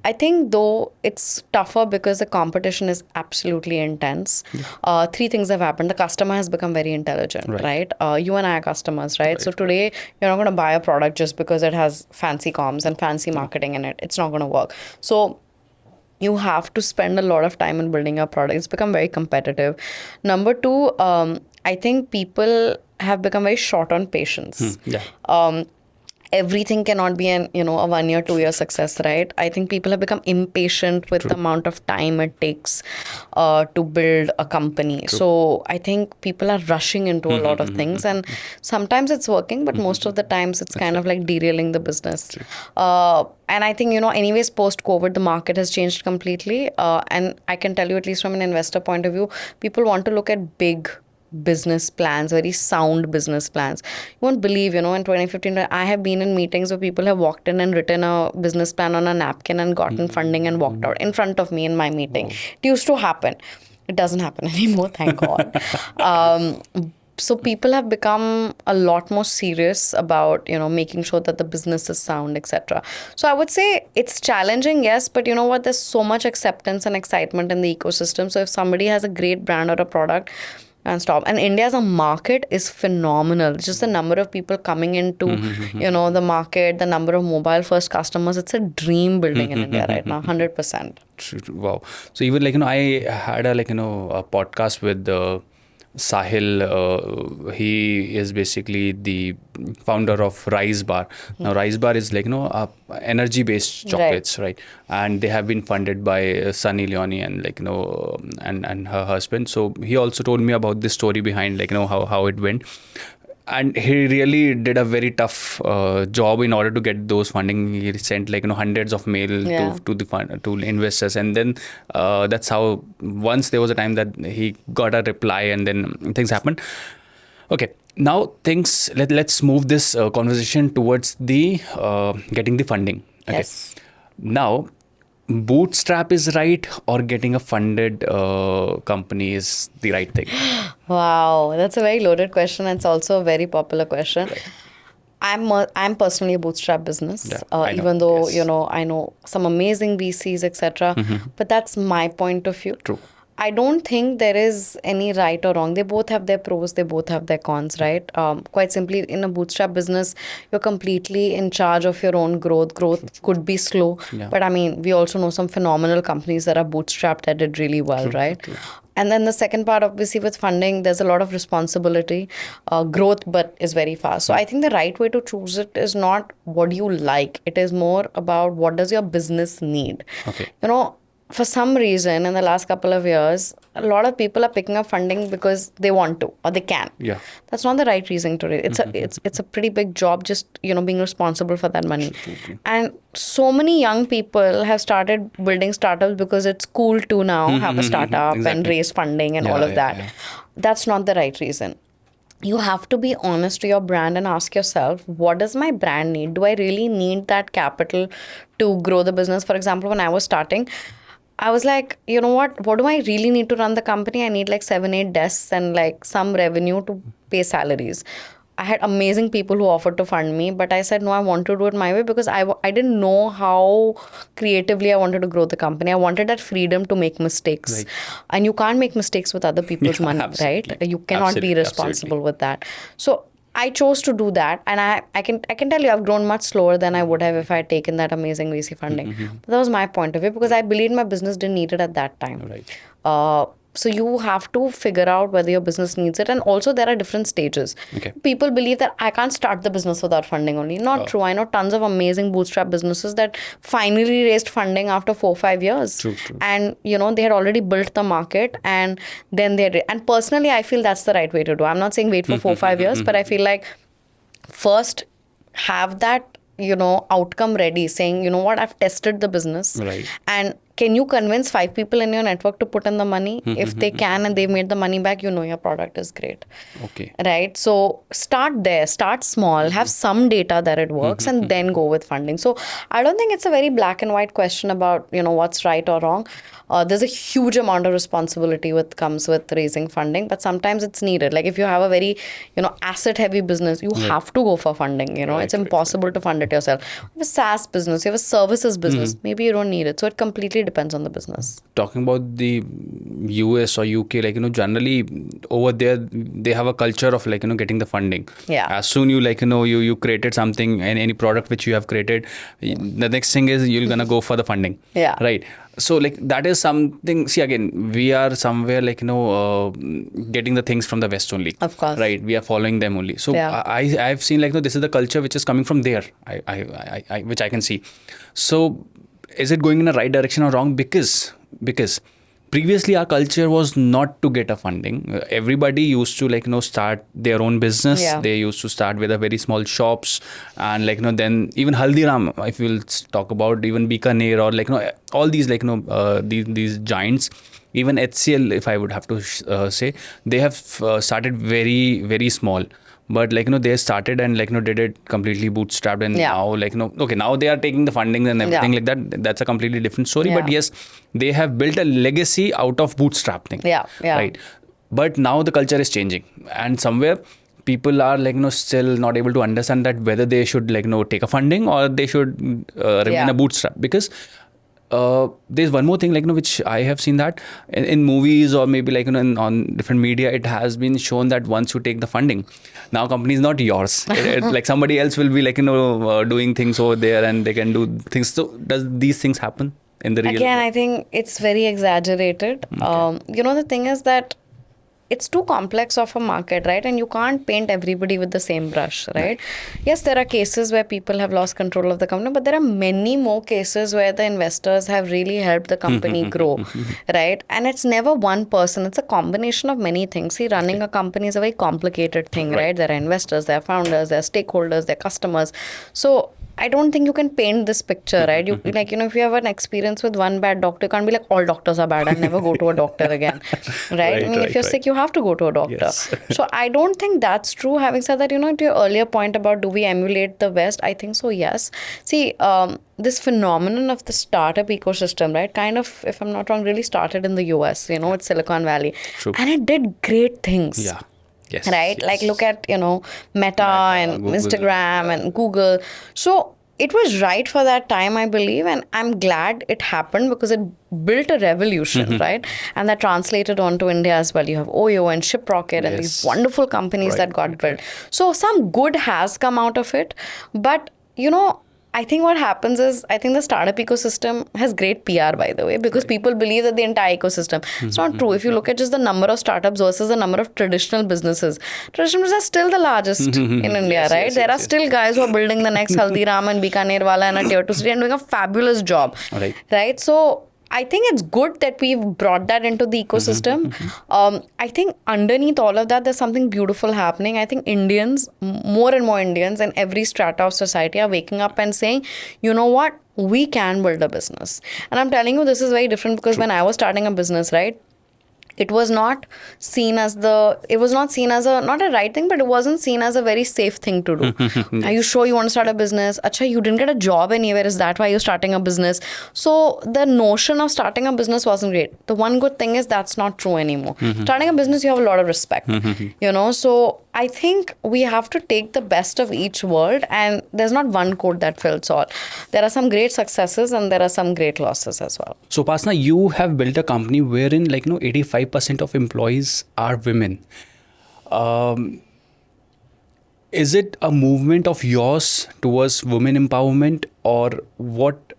I think though it's tougher because the competition is absolutely intense. 3 things have happened. The customer has become very intelligent, right? You and I are customers, right? So today you're not going to buy a product just because it has fancy comms and fancy marketing in it. It's not going to work. So you have to spend a lot of time in building your product. It's become very competitive. Number 2, I think people have become very short on patience. Everything cannot be a 1-year, 2-year success, right? I think people have become impatient with the amount of time it takes to build a company. So I think people are rushing into a lot of things, and sometimes it's working, but most of the times it's kind of like derailing the business. And I think, anyways, post-COVID, the market has changed completely. And I can tell you, at least from an investor point of view, people want to look at big business plans, very sound business plans. You won't believe, in 2015, I have been in meetings where people have walked in and written a business plan on a napkin and gotten funding and walked out in front of me in my meeting. It used to happen. It doesn't happen anymore, thank God. So people have become a lot more serious about, making sure that the business is sound, etc. So I would say it's challenging, yes, but you know what? There's so much acceptance and excitement in the ecosystem. So if somebody has a great brand or a product, and stop. And India as a market is phenomenal. Just the number of people coming into, the market, the number of mobile first customers, it's a dream building in India right now, 100%. Wow. So even I had a a podcast with Sahil. He is basically the founder of Rise Bar. Now Rise Bar is energy based chocolates, right? And they have been funded by Sunny Leone and and her husband. So he also told me about this story behind how it went. And he really did a very tough job in order to get those funding. He sent hundreds of mail to the fund, to investors, and then that's how. Once there was a time that he got a reply, and then things happened. Okay, now things. Let's move this conversation towards the getting the funding. Okay. Yes. Now, bootstrap is right, or getting a funded company is the right thing? Wow, that's a very loaded question. It's also a very popular question. Right. I'm personally a bootstrap business, even though I know some amazing VCs, etc. But that's my point of view. True. I don't think there is any right or wrong. They both have their pros, they both have their cons, right? Quite simply, in a bootstrap business, you're completely in charge of your own growth. Growth could be slow, but I mean, we also know some phenomenal companies that are bootstrapped that did really well, right? True. And then the second part, obviously, with funding, there's a lot of responsibility, growth, but is very fast. So I think the right way to choose it is not what you like. It is more about what does your business need. Okay. For some reason, in the last couple of years, a lot of people are picking up funding because they want to or they can. Yeah. That's not the right reason to do it. It's a pretty big job just, being responsible for that money. And so many young people have started building startups because it's cool to now have a startup and raise funding and all of that. Yeah. That's not the right reason. You have to be honest to your brand and ask yourself, what does my brand need? Do I really need that capital to grow the business? For example, when I was starting, I was like, you know what do I really need to run the company? I need 7-8 desks and some revenue to pay salaries. I had amazing people who offered to fund me, but I said, no, I want to do it my way because I didn't know how creatively I wanted to grow the company. I wanted that freedom to make mistakes. Right. And you can't make mistakes with other people's money, right? You cannot be responsible with that. So I chose to do that, and I can tell you I've grown much slower than I would have if I had taken that amazing VC funding. But that was my point of view because I believed my business didn't need it at that time. Right. So you have to figure out whether your business needs it, and also there are different stages. Okay. People believe that I can't start the business without funding only. Not true. I know tons of amazing bootstrap businesses that finally raised funding after 4-5 years. True. And they had already built the market, and then and personally I feel that's the right way to do. I'm not saying wait for 4-5 years, but I feel like first have that outcome ready, saying, I've tested the business. Right. And can you convince 5 people in your network to put in the money? If they can and they've made the money back, your product is great. Okay. Right? So start there, start small, have some data that it works, and then go with funding. So I don't think it's a very black and white question about, what's right or wrong. There's a huge amount of responsibility comes with raising funding, but sometimes it's needed. If you have a very, asset heavy business, you have to go for funding. It's impossible to fund it yourself. You have a SaaS business, you have a services business, maybe you don't need it. So it completely depends on the business. Talking about the US or UK, generally over there, they have a culture of getting the funding. Yeah. As soon you created something and any product which you have created, the next thing is you're gonna go for the funding. Yeah. Right. So that is something, see again, we are somewhere getting the things from the West only. Of course. Right. We are following them only. So I've seen this is the culture which is coming from there, which I can see. So is it going in the right direction or wrong? Because previously our culture was not to get a funding. Everybody used to start their own business. Yeah. They used to start with a very small shops, and then even Haldiram, if we'll talk about even Bikaner or all these these giants, even HCL, if I would have to say, they have started very, very small. But they started and did it completely bootstrapped, and now okay, now they are taking the funding and everything like that. That's a completely different story. But yes, they have built a legacy out of bootstrapping. Yeah. Right. But now the culture is changing, and somewhere people are still not able to understand that whether they should take a funding or they should remain a bootstrap, because there's one more thing, like, which I have seen that in movies or maybe like, on different media, it has been shown that once you take the funding, now company is not yours. Like somebody else will be like, doing things over there and they can do things. So does these things happen in the real? Again, I think it's very exaggerated. Okay. The thing is that it's too complex of a market, right? And you can't paint everybody with the same brush, right? Yes, there are cases where people have lost control of the company, but there are many more cases where the investors have really helped the company grow, right? And it's never one person. It's a combination of many things. See, running a company is a very complicated thing, right? There are investors, there are founders, there are stakeholders, there are customers. So I don't think you can paint this picture, right? You if you have an experience with one bad doctor, you can't be like, all doctors are bad and never go to a doctor again, right? If you're sick, you have to go to a doctor. Yes. So I don't think that's true. Having said that, to your earlier point about do we emulate the West, I think so, yes. See, this phenomenon of the startup ecosystem, right, kind of, if I'm not wrong, really started in the US, it's Silicon Valley. True. And it did great things. Yeah. Yes, right? yes. Like look at, Meta and Google. Instagram and Google. So it was right for that time, I believe. And I'm glad it happened because it built a revolution, right? And that translated onto India as well. You have Oyo and Shiprocket and these wonderful companies that got built. So some good has come out of it. But, I think what happens is, I think the startup ecosystem has great PR, by the way, because people believe that the entire ecosystem. It's not true. If you look at just the number of startups versus the number of traditional businesses are still the largest in India, right? There are still guys who are building the next Haldiram and Bikaner Wala and a tier 2 city and doing a fabulous job, right? So I think it's good that we've brought that into the ecosystem. I think underneath all of that, there's something beautiful happening. I think Indians, more and more Indians in every strata of society are waking up and saying, you know what, we can build a business. And I'm telling you, this is very different because when I was starting a business, right, it was not seen as not a right thing, but it wasn't seen as a very safe thing to do. Are you sure you want to start a business? Acha, you didn't get a job anywhere. Is that why you're starting a business? So the notion of starting a business wasn't great. The one good thing is that's not true anymore. Starting a business, you have a lot of respect, so I think we have to take the best of each world, and there's not one code that fits all. There are some great successes and there are some great losses as well. So Upasna, you have built a company wherein 85% of employees are women. Is it a movement of yours towards women empowerment, or what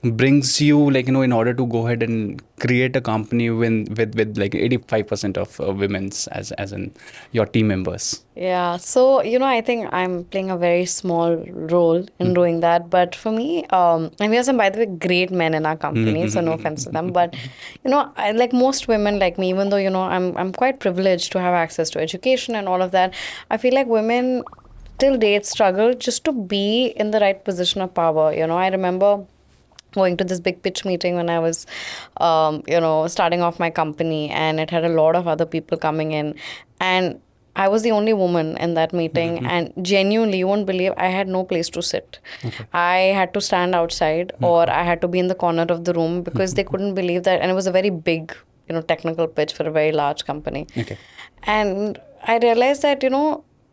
brings you in order to go ahead and create a company with 85% of women as in your team members? Yeah, so I think I'm playing a very small role in doing that, but for me, and we have some, by the way, great men in our company, so no offense to them, but I, like most women like me, even though I'm quite privileged to have access to education and all of that, I feel like women till date struggle just to be in the right position of power. I remember going to this big pitch meeting when I was, starting off my company, and it had a lot of other people coming in, and I was the only woman in that meeting, and genuinely, you won't believe, I had no place to sit. I had to stand outside, or I had to be in the corner of the room because they couldn't believe that, and it was a very big, technical pitch for a very large company. And I realized that,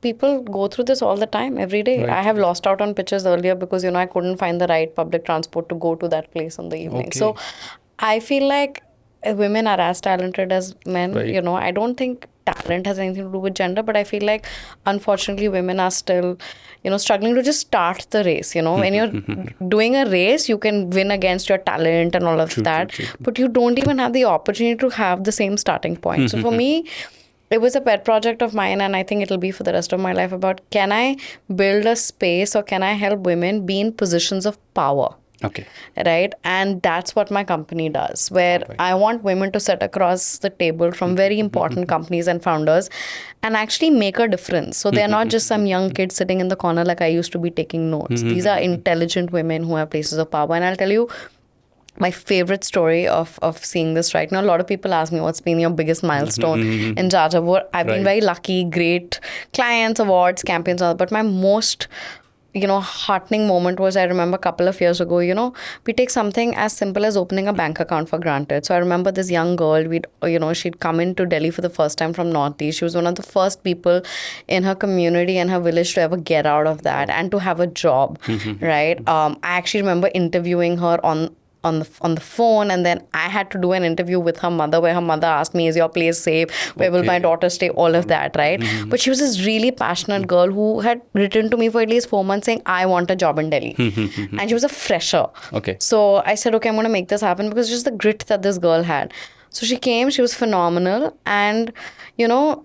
people go through this all the time, every day. I have lost out on pitches earlier because, I couldn't find the right public transport to go to that place in the evening. So I feel like women are as talented as men. I don't think talent has anything to do with gender, but I feel like, unfortunately, women are still, struggling to just start the race. When you're doing a race, you can win against your talent and all of that, but you don't even have the opportunity to have the same starting point. So for me, it was a pet project of mine, and I think it'll be for the rest of my life about, can I build a space or can I help women be in positions of power? Right? And that's what my company does, where I want women to sit across the table from very important companies and founders and actually make a difference. So they're not just some young kid sitting in the corner like I used to be taking notes. These are intelligent women who have places of power. And I'll tell you, my favorite story of seeing this right now, a lot of people ask me, what's been your biggest milestone in Jajabor? I've been very lucky, great clients, awards, campaigns, all, but my most heartening moment was, I remember a couple of years ago, we take something as simple as opening a bank account for granted. So I remember this young girl, she'd come into Delhi for the first time from Northeast. She was one of the first people in her community and her village to ever get out of that and to have a job, right? I actually remember interviewing her on on the phone, and then I had to do an interview with her mother where her mother asked me, is your place safe? Where will my daughter stay? All of that, right? But she was this really passionate girl who had written to me for at least 4 months saying, I want a job in Delhi. And she was a fresher. Okay. So I said, okay, I'm going to make this happen, because just the grit that this girl had. So she came, she was phenomenal. And,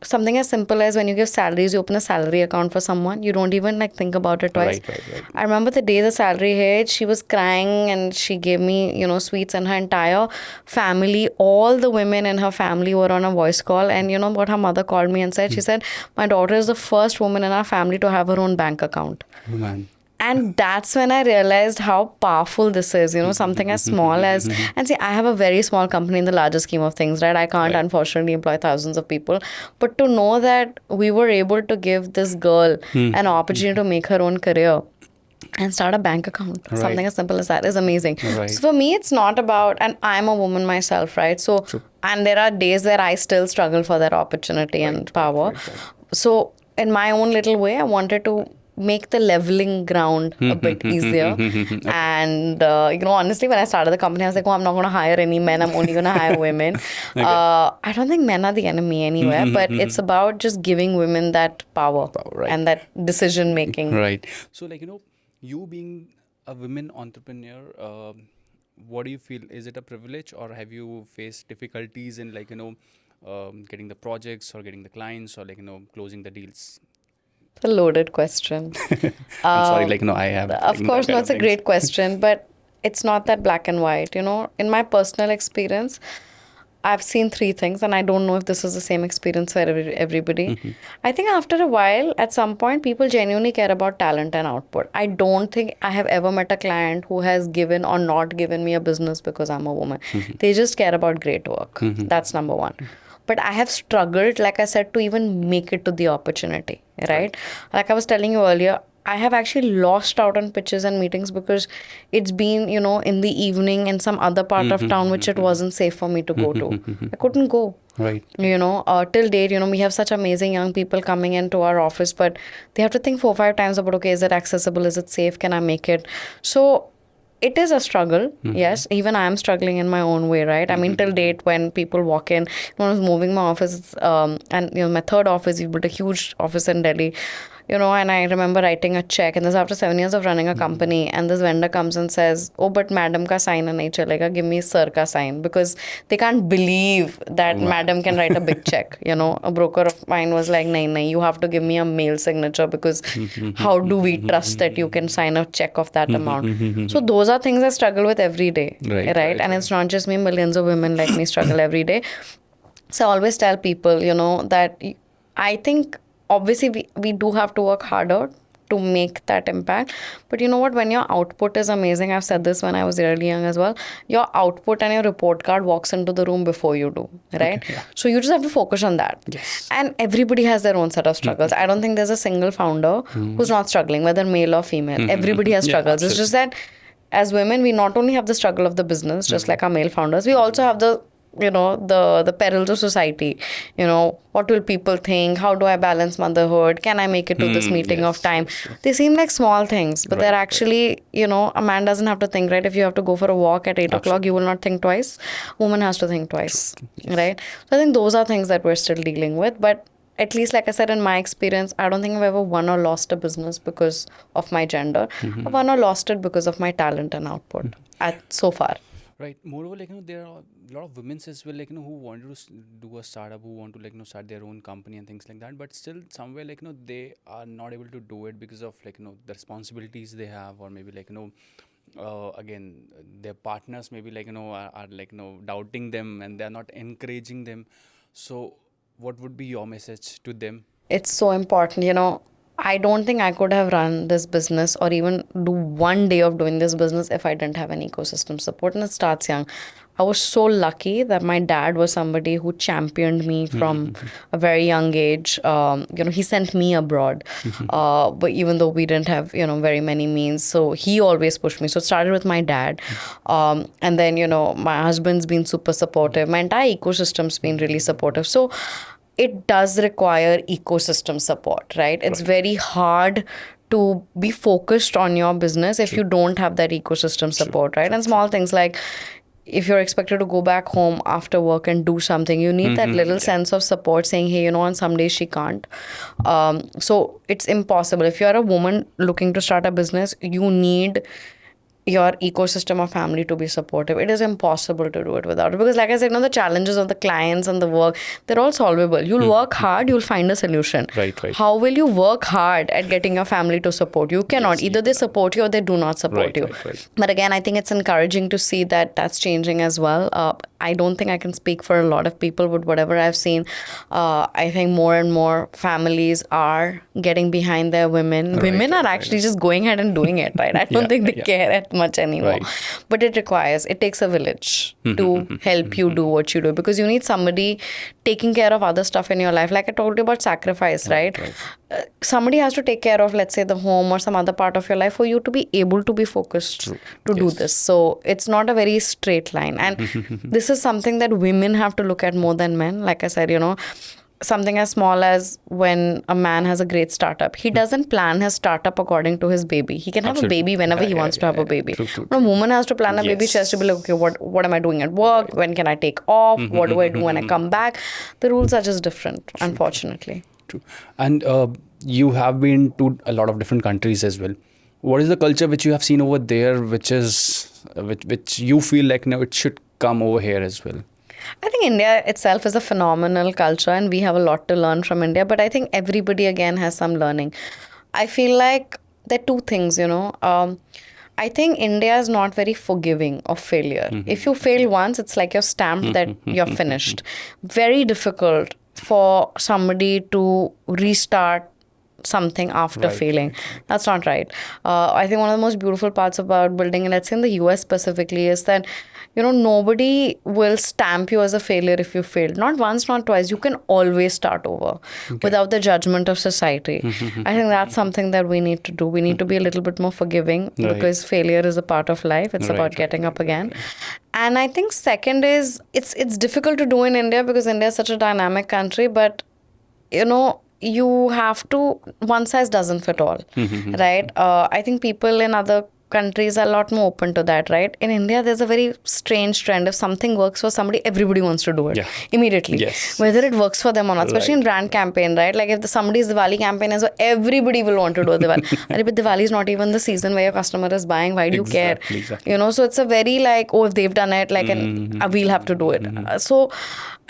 something as simple as when you give salaries, you open a salary account for someone, you don't even think about it twice. Right. I remember the day the salary hit, she was crying and she gave me, sweets, and her entire family, all the women in her family were on a voice call. And what her mother called me and said? She said, my daughter is the first woman in our family to have her own bank account. Oh, man. And that's when I realized how powerful this is, something as small as, and see, I have a very small company in the larger scheme of things, right? I can't, unfortunately, employ thousands of people. But to know that we were able to give this girl an opportunity to make her own career and start a bank account, something as simple as that, is amazing. Right. So for me, it's not about, and I'm a woman myself, right? So, and there are days where I still struggle for that opportunity and power. So in my own little way, I wanted to make the leveling ground a bit easier. And, honestly, when I started the company, I was like, I'm not going to hire any men. I'm only going to hire women. I don't think men are the enemy anywhere, but it's about just giving women that power and that decision making. Right. So, you being a women entrepreneur, what do you feel? Is it a privilege, or have you faced difficulties in getting the projects or getting the clients, or closing the deals? It's a loaded question. I'm sorry, I have. Of course, no, it's a great question, but it's not that black and white. In my personal experience, I've seen 3 things, and I don't know if this is the same experience for everybody. I think after a while, at some point, people genuinely care about talent and output. I don't think I have ever met a client who has given or not given me a business because I'm a woman. They just care about great work. That's number 1. But I have struggled, like I said, to even make it to the opportunity, right? Like I was telling you earlier, I have actually lost out on pitches and meetings because it's been, in the evening in some other part of town, which it wasn't safe for me to go to. I couldn't go. Right. Till date, we have such amazing young people coming into our office, but they have to think 4 or 5 times about, okay, is it accessible? Is it safe? Can I make it? So it is a struggle, yes. Even I am struggling in my own way, right? I mean, till date, when people walk in, when I was moving my office, and my 3rd office, we built a huge office in Delhi, and I remember writing a check, and this after 7 years of running a company, and this vendor comes and says, oh, but madam ka sign nahi chalega, give me sir ka sign, because they can't believe that madam can write a big check. A broker of mine was like, nahi, you have to give me a male signature, because how do we trust that you can sign a check of that amount? So those are things I struggle with every day, right? And it's not just me, millions of women like me struggle every day. So I always tell people, that I think obviously we do have to work harder to make that impact. But you know what? When your output is amazing, I've said this when I was really young as well, your output and your report card walks into the room before you do, right? Okay, yeah. So you just have to focus on that. Yes. And everybody has their own set of struggles. I don't think there's a single founder who's not struggling, whether male or female. Everybody has struggles. It's just that as women, we not only have the struggle of the business, just like our male founders, we also have the the perils of society. What will people think? How do I balance motherhood? Can I make it to this meeting of time? They seem like small things, but they're actually, a man doesn't have to think, right? If you have to go for a walk at 8 o'clock, you will not think twice. Woman has to think twice, right? So I think those are things that we're still dealing with. But at least, like I said, in my experience, I don't think I've ever won or lost a business because of my gender. I've won or lost it because of my talent and output so far. Right. Moreover, there are a lot of women as well, who want to do a startup, who want to, start their own company and things like that. But still, somewhere, they are not able to do it because of, the responsibilities they have, or maybe, again, their partners maybe, are doubting them, and they're not encouraging them. So what would be your message to them? It's so important, I don't think I could have run this business or even do one day of doing this business if I didn't have an ecosystem support. And it starts young. I was so lucky that my dad was somebody who championed me from a very young age. He sent me abroad, but even though we didn't have, very many means. So he always pushed me. So it started with my dad. And then, my husband's been super supportive. My entire ecosystem's been really supportive. So it does require ecosystem support, right? It's very hard to be focused on your business if you don't have that ecosystem support, right? And small things like if you're expected to go back home after work and do something, you need that little sense of support saying, hey, on some days she can't. So it's impossible. If you're a woman looking to start a business, you need your ecosystem of family to be supportive. It is impossible to do it without it. Because like I said, the challenges of the clients and the work, they're all solvable. You'll work hard, you'll find a solution. Right. How will you work hard at getting your family to support you? You cannot. Either they support you or they do not support you. Right. But again, I think it's encouraging to see that that's changing as well. I don't think I can speak for a lot of people, but whatever I've seen, I think more and more families are getting behind their women. Women are actually just going ahead and doing it, right? I don't think they care at much anymore. But it takes a village to help you do what you do, because you need somebody taking care of other stuff in your life. Like I told you about sacrifice, right? Somebody has to take care of, let's say, the home or some other part of your life for you to be able to be focused to do this. So it's not a very straight line. And this is something that women have to look at more than men. Like I said, something as small as when a man has a great startup, he doesn't plan his startup according to his baby. He can have a baby whenever he wants to have a baby. True. When a woman has to plan a baby, she has to be like, okay, what am I doing at work? When can I take off? What do I do when I come back? The rules are just different, unfortunately. True. And you have been to a lot of different countries as well. What is the culture which you have seen over there, which you feel like it should come over here as well? I think India itself is a phenomenal culture and we have a lot to learn from India. But I think everybody again has some learning. I feel like there are two things, I think India is not very forgiving of failure. If you fail once, it's like you're stamped that you're finished. Very difficult for somebody to restart something after failing. That's not right. I think one of the most beautiful parts about building, and let's say in the US specifically, is that nobody will stamp you as a failure if you failed. Not once, not twice. You can always start over without the judgment of society. I think that's something that we need to do. We need to be a little bit more forgiving because failure is a part of life. It's about getting up again. And I think second is it's difficult to do in India because India is such a dynamic country, but you have to, one size doesn't fit all, right? I think people in other countries are a lot more open to that, right? In India, there's a very strange trend. If something works for somebody, everybody wants to do it immediately. Whether it works for them or not, especially in brand campaign, right? Like if somebody's Diwali campaign is, so everybody will want to do Diwali. But Diwali is not even the season where your customer is buying. Why do you care? So it's a very if they've done it, we'll have to do it. So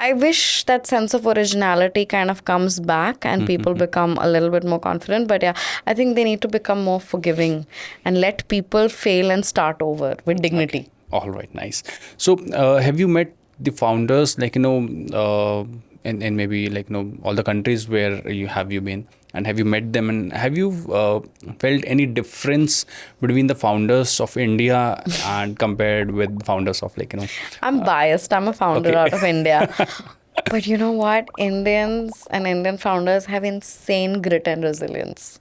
I wish that sense of originality kind of comes back and people become a little bit more confident. But I think they need to become more forgiving and let people fail and start over with dignity. Okay. All right, nice. So have you met the founders, in maybe all the countries where you been? And have you met them, and have you felt any difference between the founders of India and compared with founders of I'm biased. I'm a founder out of India. But you know what? Indians and Indian founders have insane grit and resilience.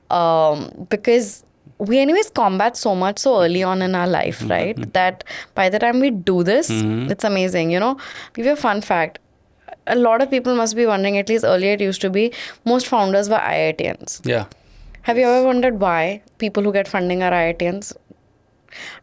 Because we anyways combat so much so early on in our life, right? That by the time we do this, it's amazing. Give you a fun fact. A lot of people must be wondering, at least earlier it used to be, most founders were IITians. Yeah. Have you ever wondered why people who get funding are IITians?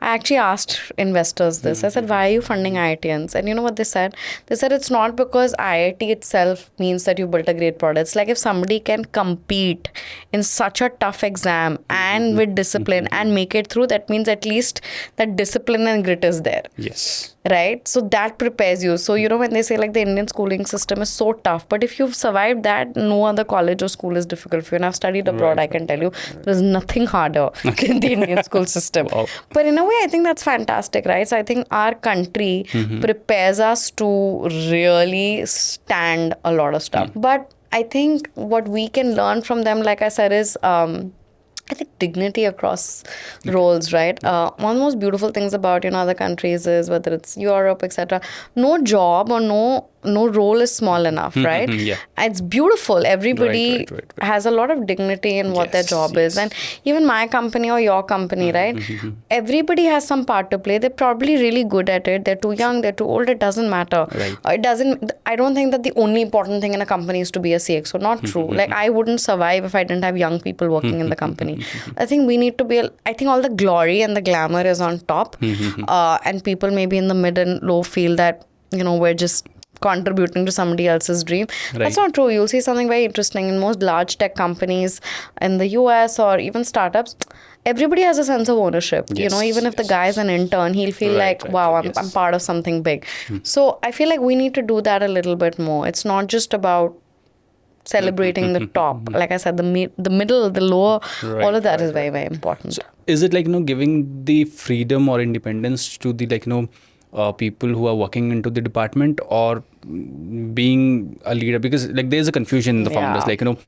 I actually asked investors this. I said, why are you funding IITians? And you know what they said? They said it's not because IIT itself means that you built a great product. It's like if somebody can compete in such a tough exam and with discipline and make it through, that means at least that discipline and grit is there. Yes. Right? So that prepares you. So, when they say the Indian schooling system is so tough, but if you've survived that, no other college or school is difficult for you. And I've studied abroad, I can tell you, there's nothing harder than the Indian school system. Wow. But in a way, I think that's fantastic, right? So I think our country prepares us to really stand a lot of stuff. But I think what we can learn from them, like I said, is I think dignity across roles, right? One of the most beautiful things about other countries is whether it's Europe, etc. No job or no role is small enough, right? Yeah. It's beautiful. Everybody Right. has a lot of dignity in what their job is, and even my company or your company, right? Everybody has some part to play. They're probably really good at it. They're too young. They're too old. It doesn't matter. Right. It doesn't. I don't think that the only important thing in a company is to be a CXO. Not true. Like I wouldn't survive if I didn't have young people working in the company. I think we need to be. I think all the glory and the glamour is on top, and people maybe in the mid and low feel that we're just contributing to somebody else's dream. That's not true. You'll see something very interesting in most large tech companies in the US or even startups. Everybody has a sense of ownership. Even if the guy's an intern, he'll feel wow, I'm part of something big. So I feel like we need to do that a little bit more. It's not just about celebrating the top. Like I said, the middle, the lower, all of that is very, very important. So is it like, giving the freedom or independence to the people who are working into the department, or being a leader? Because there's a confusion in the founders,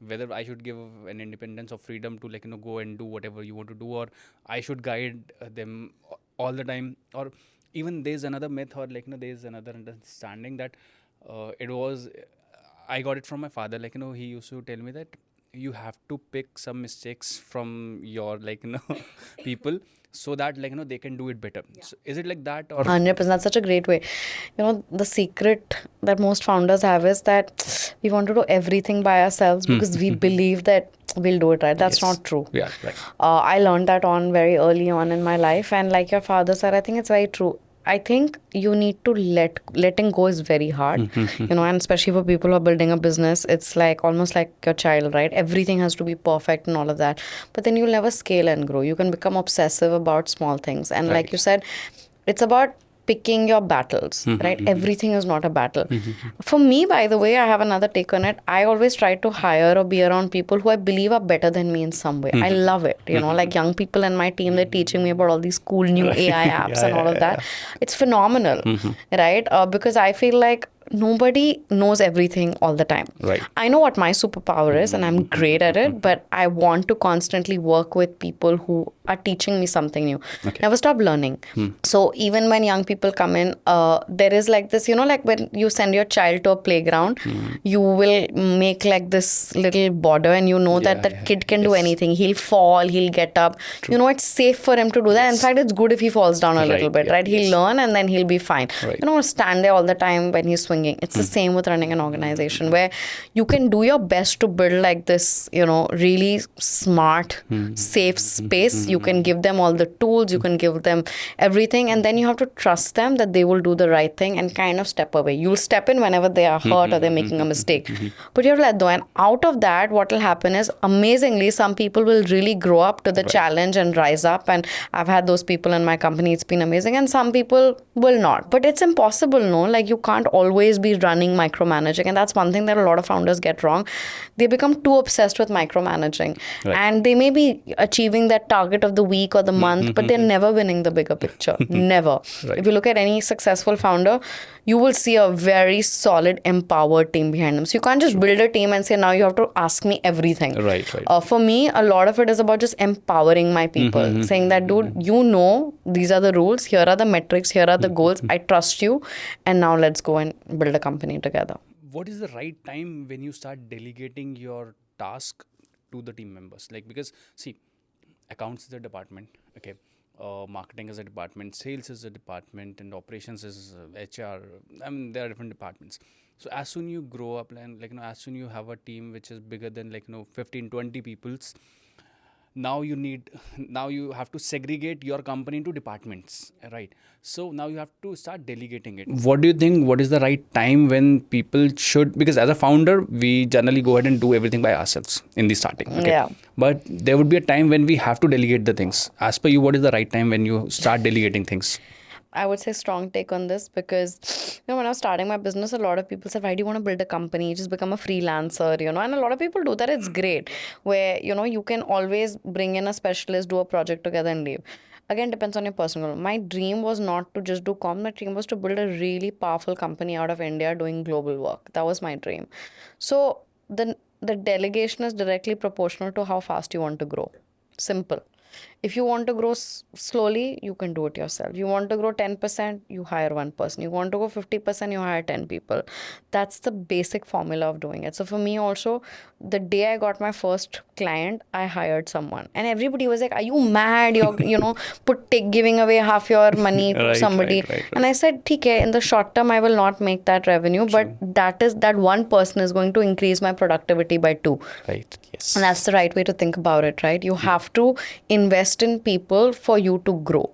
whether I should give an independence or freedom to go and do whatever you want to do, or I should guide them all the time. Or even there's another myth, or there's another understanding that I got it from my father. He used to tell me that you have to pick some mistakes from your people, so that they can do it better. So is it like that, or 100%? That's such a great way. The secret that most founders have is that we want to do everything by ourselves because we believe that we'll do it right. That's not true. Yeah, right. I learned that very early on in my life, and like your father said, I think it's very true. I think you need to letting go is very hard, and especially for people who are building a business, it's almost like your child, right? Everything has to be perfect and all of that. But then you'll never scale and grow. You can become obsessive about small things. And like you said, it's about picking your battles, right? Everything is not a battle. For me, by the way, I have another take on it. I always try to hire or be around people who I believe are better than me in some way. I love it. Like young people in my team, they're teaching me about all these cool new AI apps and all of that. It's phenomenal, right? Because I feel like nobody knows everything all the time. Right. I know what my superpower is and I'm great at it, but I want to constantly work with people who are teaching me something new. Never stop learning. So even when young people come in, there is this, like when you send your child to a playground, you will make this little border, and that kid can do anything. He'll fall, he'll get up. True. It's safe for him to do that. In fact, it's good if he falls down a little bit, right? He'll learn and then he'll be fine. Right. Stand there all the time when he's swinging. It's the same with running an organization, where you can do your best to build this, really smart, safe space. You can give them all the tools, you can give them everything, and then you have to trust them that they will do the right thing and kind of step away. You'll step in whenever they are hurt or they're making a mistake. But you have to let go. And out of that, what will happen is, amazingly, some people will really grow up to the challenge and rise up. And I've had those people in my company. It's been amazing. And some people will not. But it's impossible, no? You can't always be running micromanaging, and that's one thing that a lot of founders get wrong. They become too obsessed with micromanaging, and they may be achieving that target of the week or the month, but they're never winning the bigger picture. Never. If you look at any successful founder, you will see a very solid, empowered team behind them. So you can't just build a team and say, now you have to ask me everything. Right. For me, a lot of it is about just empowering my people, saying that, dude, these are the rules, here are the metrics, here are the goals, I trust you, and now let's go and build a company together. What is the right time when you start delegating your task to the team members? Because see, accounts is a department, okay, marketing is a department, sales is a department, and operations is HR. I mean, there are different departments. So as soon you grow up and as soon you have a team which is bigger than 15, 20 people's, now you have to segregate your company into departments, right? So now you have to start delegating it. What do you think, what is the right time when people should, because as a founder, we generally go ahead and do everything by ourselves in the starting. Okay? Yeah. But there would be a time when we have to delegate the things. As per you, what is the right time when you start delegating things? I would say strong take on this, because when I was starting my business, a lot of people said, why do you want to build a company? Just become a freelancer, and a lot of people do that. It's great, where you can always bring in a specialist, do a project together and leave. Again, depends on your personal goal. My dream was not to just do my dream was to build a really powerful company out of India doing global work. That was my dream. So the delegation is directly proportional to how fast you want to grow. Simple. If you want to grow slowly, you can do it yourself. You want to grow 10%, you hire one person. You want to go 50%, you hire 10 people. That's the basic formula of doing it. So for me also, the day I got my first client, I hired someone. And everybody was like, are you mad? You're, giving away half your money to somebody. Right. And I said, okay, in the short term, I will not make that revenue, but that one person is going to increase my productivity by 2. Right. Yes. And that's the right way to think about it, right? You have to invest in people for you to grow.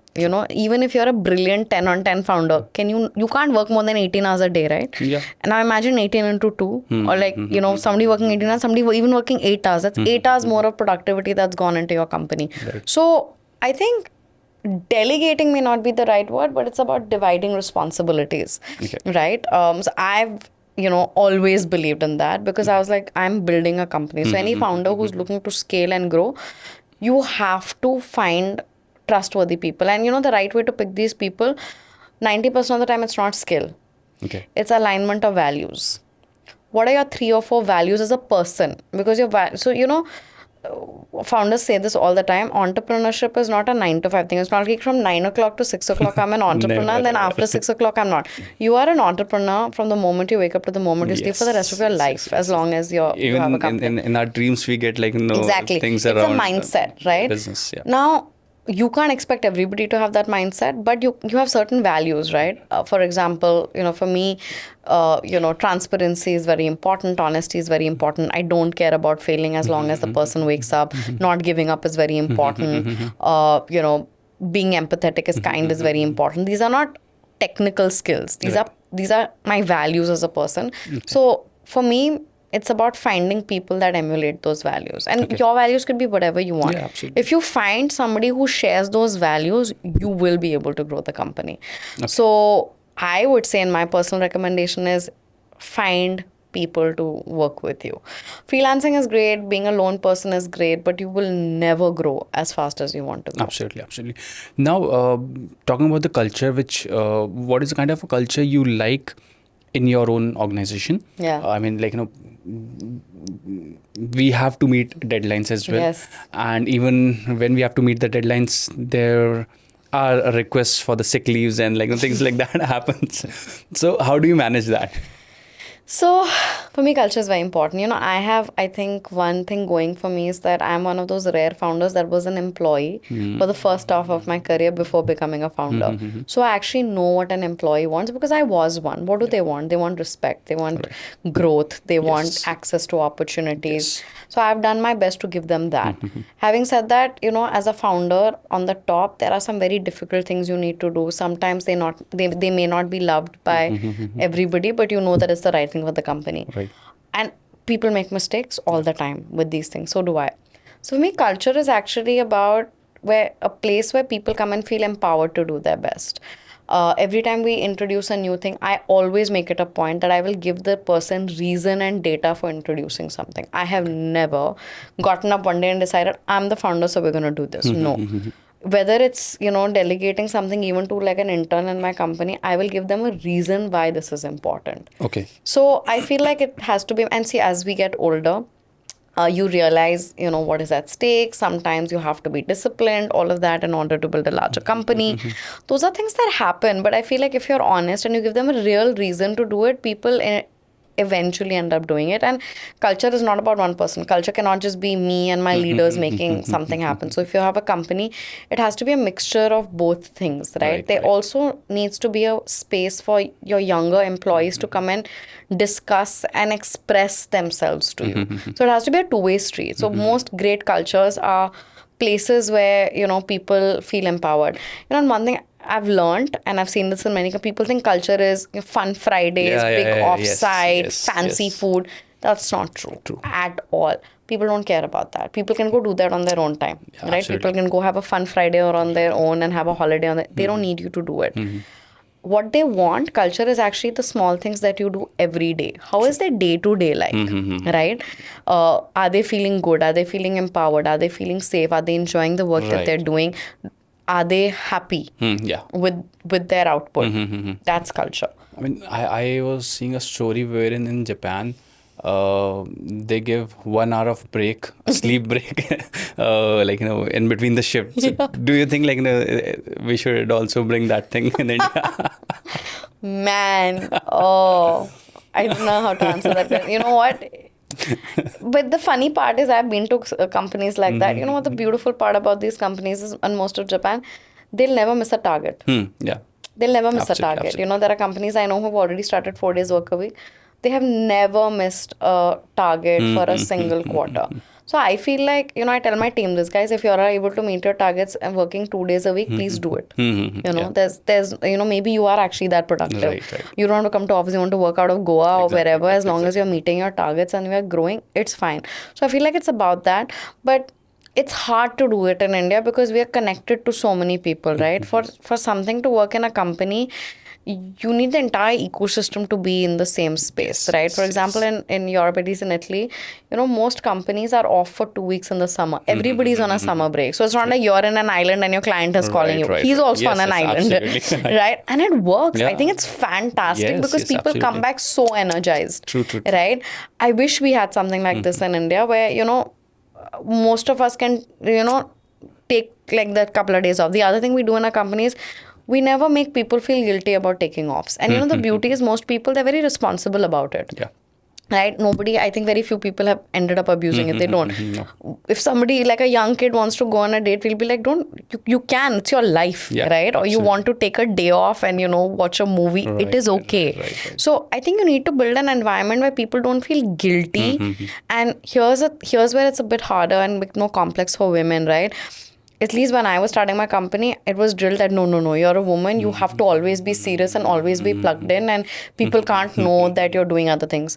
Even if you're a brilliant 10 on 10 founder, you can't work more than 18 hours a day, right? Yeah. And now imagine 18 into 2 or somebody working 18 hours, somebody even working 8 hours. That's 8 hours more of productivity that's gone into your company. Right. So I think delegating may not be the right word, but it's about dividing responsibilities, right? So I've always believed in that because I was like, I'm building a company. So any founder who's looking to scale and grow, you have to find trustworthy people. And the right way to pick these people, 90% of the time, it's not skill. Okay. It's alignment of values. What are your 3 or 4 values as a person? Because founders say this all the time. Entrepreneurship is not a 9 to 5 thing. It's not like from 9 o'clock to 6 o'clock I'm an entrepreneur, then after 6 o'clock I'm not. You are an entrepreneur from the moment you wake up to the moment you sleep for the rest of your life, as long as you have a company. In our dreams, we get exactly. things it's around. It's a mindset, right? Business, yeah. Now, you can't expect everybody to have that mindset, but you have certain values, right? For example, for me, transparency is very important. Honesty is very important. I don't care about failing as long as the person wakes up. Not giving up is very important. Being empathetic is kind is very important. These are not technical skills. These are my values as a person. Okay. So for me, it's about finding people that emulate those values. And your values could be whatever you want. Yeah, absolutely. If you find somebody who shares those values, you will be able to grow the company. Okay. So I would say, in my personal recommendation is find people to work with you. Freelancing is great. Being a lone person is great, but you will never grow as fast as you want to grow. Absolutely. Now, talking about the culture, what is the kind of a culture you like in your own organization? Yeah. I mean, we have to meet deadlines as well. Yes. And even when we have to meet the deadlines, there are requests for the sick leaves and things like that happens. So how do you manage that? So for me, culture is very important. I think one thing going for me is that I'm one of those rare founders that was an employee for the first half of my career before becoming a founder. So I actually know what an employee wants because I was one. What do they want? They want respect. They want growth. They want access to opportunities. So I've done my best to give them that. Having said that, as a founder on the top, there are some very difficult things you need to do. Sometimes they may not be loved by everybody, but you know that it's the right thing for the company. Right. And people make mistakes all the time with these things. So do I. So for me, culture is actually about a place where people come and feel empowered to do their best. Every time we introduce a new thing, I always make it a point that I will give the person reason and data for introducing something. I have never gotten up one day and decided, I'm the founder, so we're going to do this. No. Whether it's, delegating something even to an intern in my company, I will give them a reason why this is important. Okay. So I feel like it has to be, and see, as we get older, you realize, what is at stake. Sometimes you have to be disciplined, all of that in order to build a larger company. Those are things that happen. But I feel like if you're honest and you give them a real reason to do it, people eventually end up doing it. And culture is not about one person. Culture cannot just be me and my leaders making something happen. So if you have a company, it has to be a mixture of both things, right? There also needs to be a space for your younger employees to come and discuss and express themselves to you. So it has to be a two-way street. So most great cultures are places where, people feel empowered. And one thing I've learned, and I've seen this in many people, think culture is fun Fridays, big offsite, fancy food. That's not true at all. People don't care about that. People can go do that on their own time, right? Absolutely. People can go have a fun Friday or on their own and have a holiday on they don't need you to do it. What they want, culture is actually the small things that you do every day. How is their day-to-day like, right? Are they feeling good? Are they feeling empowered? Are they feeling safe? Are they enjoying the work that they're doing? Are they happy with their output? That's culture. I mean, I was seeing a story wherein in Japan, they give 1 hour of break, a sleep break, in between the shifts. Yeah. Do you think we should also bring that thing in India? Man, oh, I don't know how to answer that question. You know what? But the funny part is I've been to companies like that. You know what the beautiful part about these companies is, and most of Japan, they'll never miss a target. Yeah. They'll never miss Absolutely, a target. absolutely. You know, there are companies I know who've already started 4 days work a week. They have never missed a target for a single quarter. So I feel like, you know, I tell my team this, guys, if you're able to meet your targets and working 2 days a week, please do it. You know, there's, you know, maybe you are actually that productive. Right. You don't want to come to office, you want to work out of Goa or wherever, as long as exactly. you're meeting your targets and you're growing, it's fine. So I feel like it's about that. But it's hard to do it in India because we are connected to so many people, right? For something to work in a company, you need the entire ecosystem to be in the same space, right? For example, in Europe, at least in Italy, you know, most companies are off for 2 weeks in the summer. Everybody's on a summer break. So it's not like you're in an island and your client is calling you. He's also on an island, right? And it works. I think it's fantastic because people come back so energized, True. right? I wish we had something like this in India where, you know, most of us can, you know, take like that couple of days off. The other thing we do in our company is we never make people feel guilty about taking offs. And you know, the beauty is most people, they're very responsible about it. Yeah. Right? I think very few people have ended up abusing it. They don't. If somebody, like a young kid wants to go on a date, we'll be like, you can, it's your life, right? Or Absolutely. you want to take a day off and, you know, watch a movie, it is okay. Right. So I think you need to build an environment where people don't feel guilty. And here's where it's a bit harder and bit more complex for women, right? At least when I was starting my company, it was drilled that no, you're a woman, you have to always be serious and always be plugged in, and people can't know that you're doing other things.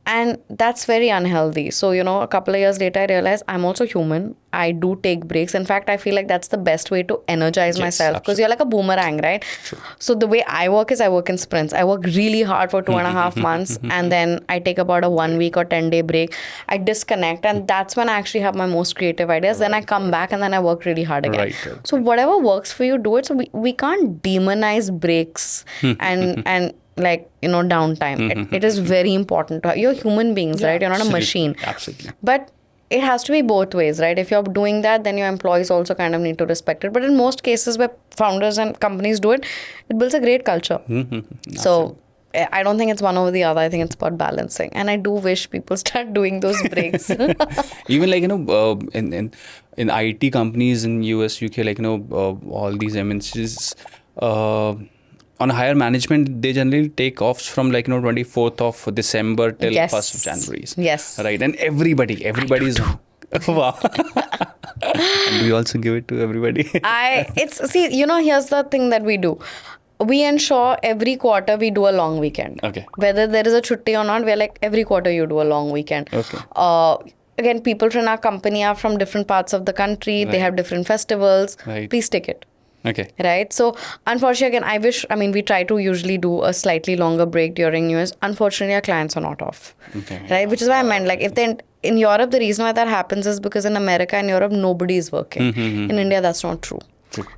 And that's very unhealthy. So, you know, a couple of years later, I realized I'm also human. I do take breaks. In fact, I feel like that's the best way to energize myself because you're like a boomerang, right? True. So the way I work is I work in sprints. I work really hard for 2.5 months and then I take about a 1 week or 10-day break. I disconnect and that's when I actually have my most creative ideas. Then I come back and then I work really hard again. Right. So whatever works for you, do it. So we can't demonize breaks and like, you know, downtime. It is very important. You're human beings, right? You're not a machine. Absolutely. But it has to be both ways, right? If you're doing that, then your employees also kind of need to respect it. But in most cases where founders and companies do it, it builds a great culture. So I don't think it's one over the other. I think it's about balancing. And I do wish people start doing those breaks. Even like, you know, in IT companies in US, UK, like, you know, all these MNCs, on higher management, they generally take offs from like, you know, 24th of December till 1st of January. Yes. Right. And everybody's wow. And do you also give it to everybody? See, you know, here's the thing that we do. We ensure every quarter we do a long weekend. Okay. Whether there is a chutti or not, we're like, every quarter you do a long weekend. Okay. Again, people from our company are from different parts of the country. They have different festivals. Right. Please take it. Okay. Right. So unfortunately, again, we try to usually do a slightly longer break during New Year's. Unfortunately, our clients are not off. Okay. Right. Which is why I meant, like, if they in Europe, the reason why that happens is because in America and Europe, nobody is working. In India, that's not true.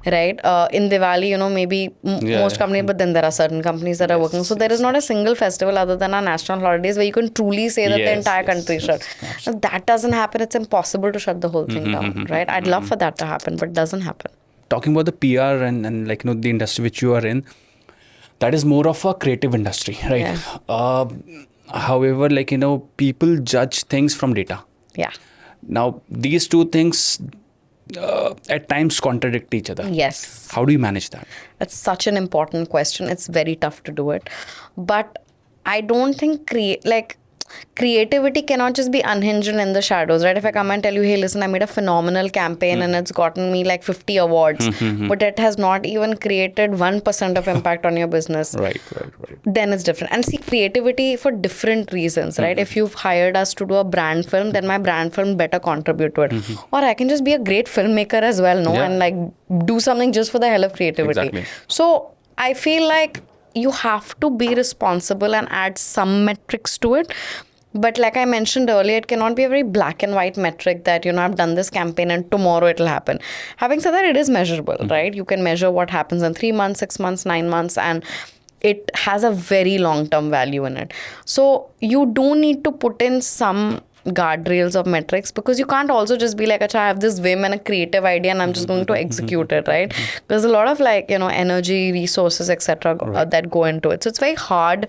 Right. In Diwali, you know, maybe most companies, but then there are certain companies that are working. So there is not a single festival other than our national holidays where you can truly say that the entire country is shut. If that doesn't happen, it's impossible to shut the whole thing down. Right. I'd love for that to happen, but it doesn't happen. Talking about the PR and like, you know, the industry which you are in, that is more of a creative industry, right? Yeah. However, like, you know, people judge things from data. Yeah. Now, these two things at times contradict each other. Yes. How do you manage that? That's such an important question. It's very tough to do it. But I don't think creativity cannot just be unhinged and in the shadows, right? If I come and tell you, hey, listen, I made a phenomenal campaign and it's gotten me like 50 awards, but it has not even created 1% of impact on your business. Right. Then it's different. And see, creativity for different reasons, right? If you've hired us to do a brand film, then my brand film better contribute to it. Or I can just be a great filmmaker as well, and like do something just for the hell of creativity. Exactly. So I feel like you have to be responsible and add some metrics to it. But like I mentioned earlier, it cannot be a very black and white metric that, you know, I've done this campaign and tomorrow it'll happen. Having said that, it is measurable, right? You can measure what happens in 3 months, 6 months, 9 months. And it has a very long-term value in it. So you do need to put in some guardrails of metrics, because you can't also just be like, Acha, I have this whim and a creative idea and I'm just going to execute it, right? There's a lot of energy, resources, etc. that go into it. So it's very hard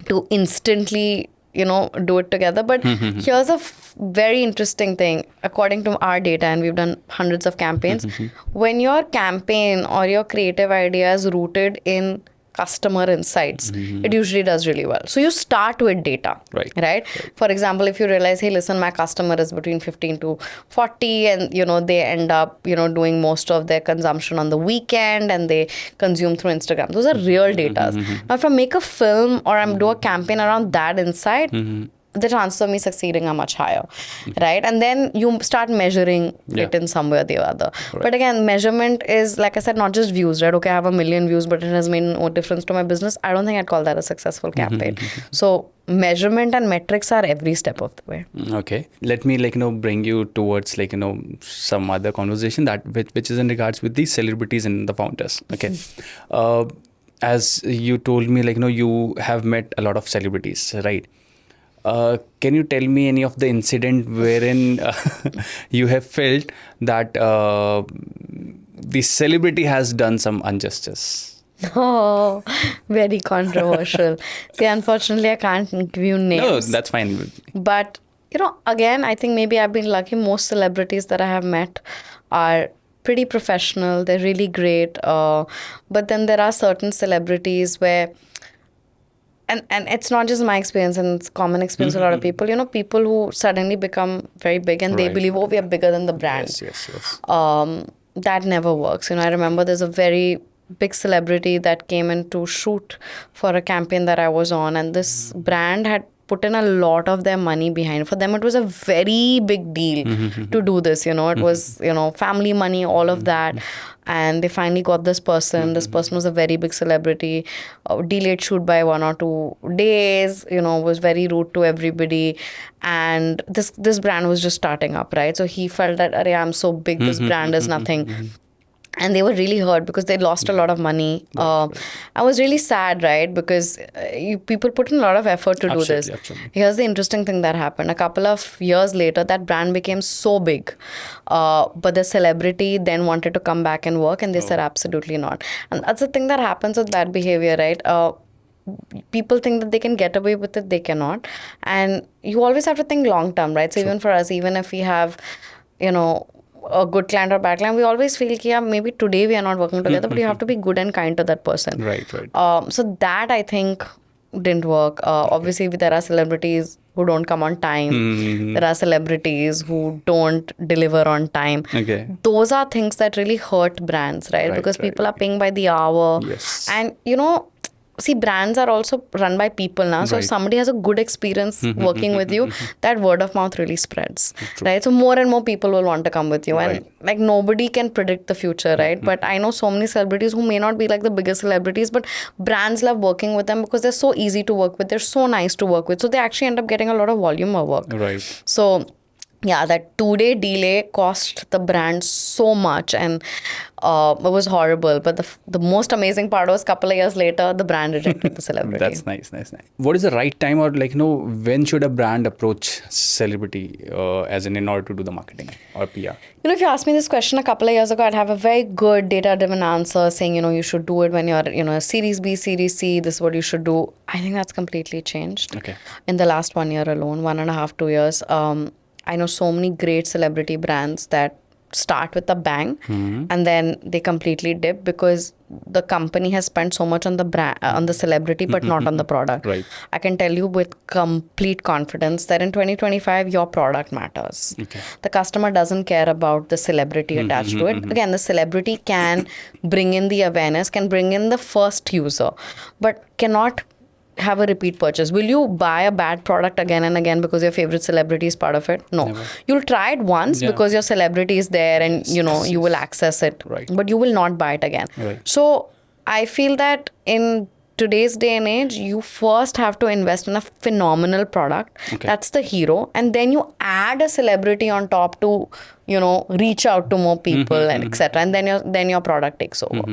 to instantly do it together. But here's a very interesting thing. According to our data, and we've done hundreds of campaigns, when your campaign or your creative idea is rooted in customer insights, it usually does really well. So you start with data, right? For example, if you realize, hey, listen, my customer is between 15 to 40 and, they end up, doing most of their consumption on the weekend and they consume through Instagram. Those are real data. Now, if I make a film or I do a campaign around that insight, the chances of me succeeding are much higher, right? And then you start measuring it in some way or the other. But again, measurement is, like I said, not just views, right? Okay, I have 1 million views, but it has made no difference to my business. I don't think I'd call that a successful campaign. So measurement and metrics are every step of the way. Okay. Let me bring you towards some other conversation which is in regards with the celebrities and the founders. Okay. As you told me, you have met a lot of celebrities, right? Can you tell me any of the incident wherein you have felt that the celebrity has done some injustice? Oh, very controversial. See, unfortunately, I can't give you names. No, that's fine. But, again, I think maybe I've been lucky. Most celebrities that I have met are pretty professional. They're really great. But then there are certain celebrities where... And it's not just my experience, and it's common experience a lot of people. People who suddenly become very big and they believe, we are bigger than the brand. Yes. That never works. I remember there's a very big celebrity that came in to shoot for a campaign that I was on, and this brand had put in a lot of their money behind. For them, it was a very big deal to do this. It was, family money, all of that. And they finally got this person. This person was a very big celebrity, delayed shoot by 1 or 2 days, was very rude to everybody. And this brand was just starting up, right? So he felt that, I'm so big, this brand is nothing. And they were really hurt because they lost a lot of money. I was really sad, right? Because people put in a lot of effort to do this. Absolutely. Here's the interesting thing that happened. A couple of years later, that brand became so big. But the celebrity then wanted to come back and work, and they said absolutely not. And that's the thing that happens with bad behavior, right? People think that they can get away with it. They cannot. And you always have to think long term, right? So even for us, even if we have, a good client or bad client, we always feel maybe today we are not working together, but you have to be good and kind to that person. Right. So that, I think, didn't work. Obviously, there are celebrities who don't come on time. There are celebrities who don't deliver on time. Okay. Those are things that really hurt brands, right? Because people are paying by the hour. Yes. And, see, brands are also run by people now. So if somebody has a good experience working with you, that word of mouth really spreads, right? So more and more people will want to come with you. And nobody can predict the future, right? But I know so many celebrities who may not be like the biggest celebrities, but brands love working with them because they're so easy to work with. They're so nice to work with. So they actually end up getting a lot of volume of work. Right. So yeah, that 2-day delay cost the brand so much, and it was horrible. But the most amazing part was, a couple of years later, the brand rejected the celebrity. That's nice. What is the right time, or when should a brand approach celebrity as in order to do the marketing or PR? If you asked me this question a couple of years ago, I'd have a very good data-driven answer saying, you should do it when you're, Series B, Series C, this is what you should do. I think that's completely changed. Okay. In the last 1 year alone, 1.5, 2 years. I know so many great celebrity brands that start with a bang and then they completely dip because the company has spent so much on the brand, on the celebrity, but not on the product. Right. I can tell you with complete confidence that in 2025, your product matters. Okay. The customer doesn't care about the celebrity attached to it. Again, the celebrity can bring in the awareness, can bring in the first user, but cannot have a repeat purchase. Will you buy a bad product again and again because your favorite celebrity is part of it? No. Never. You'll try it once because your celebrity is there and you will access it. Right. But you will not buy it again. Right. So I feel that in today's day and age, you first have to invest in a phenomenal product. That's the hero. And then you add a celebrity on top to, reach out to more people and etc. And then your product takes over.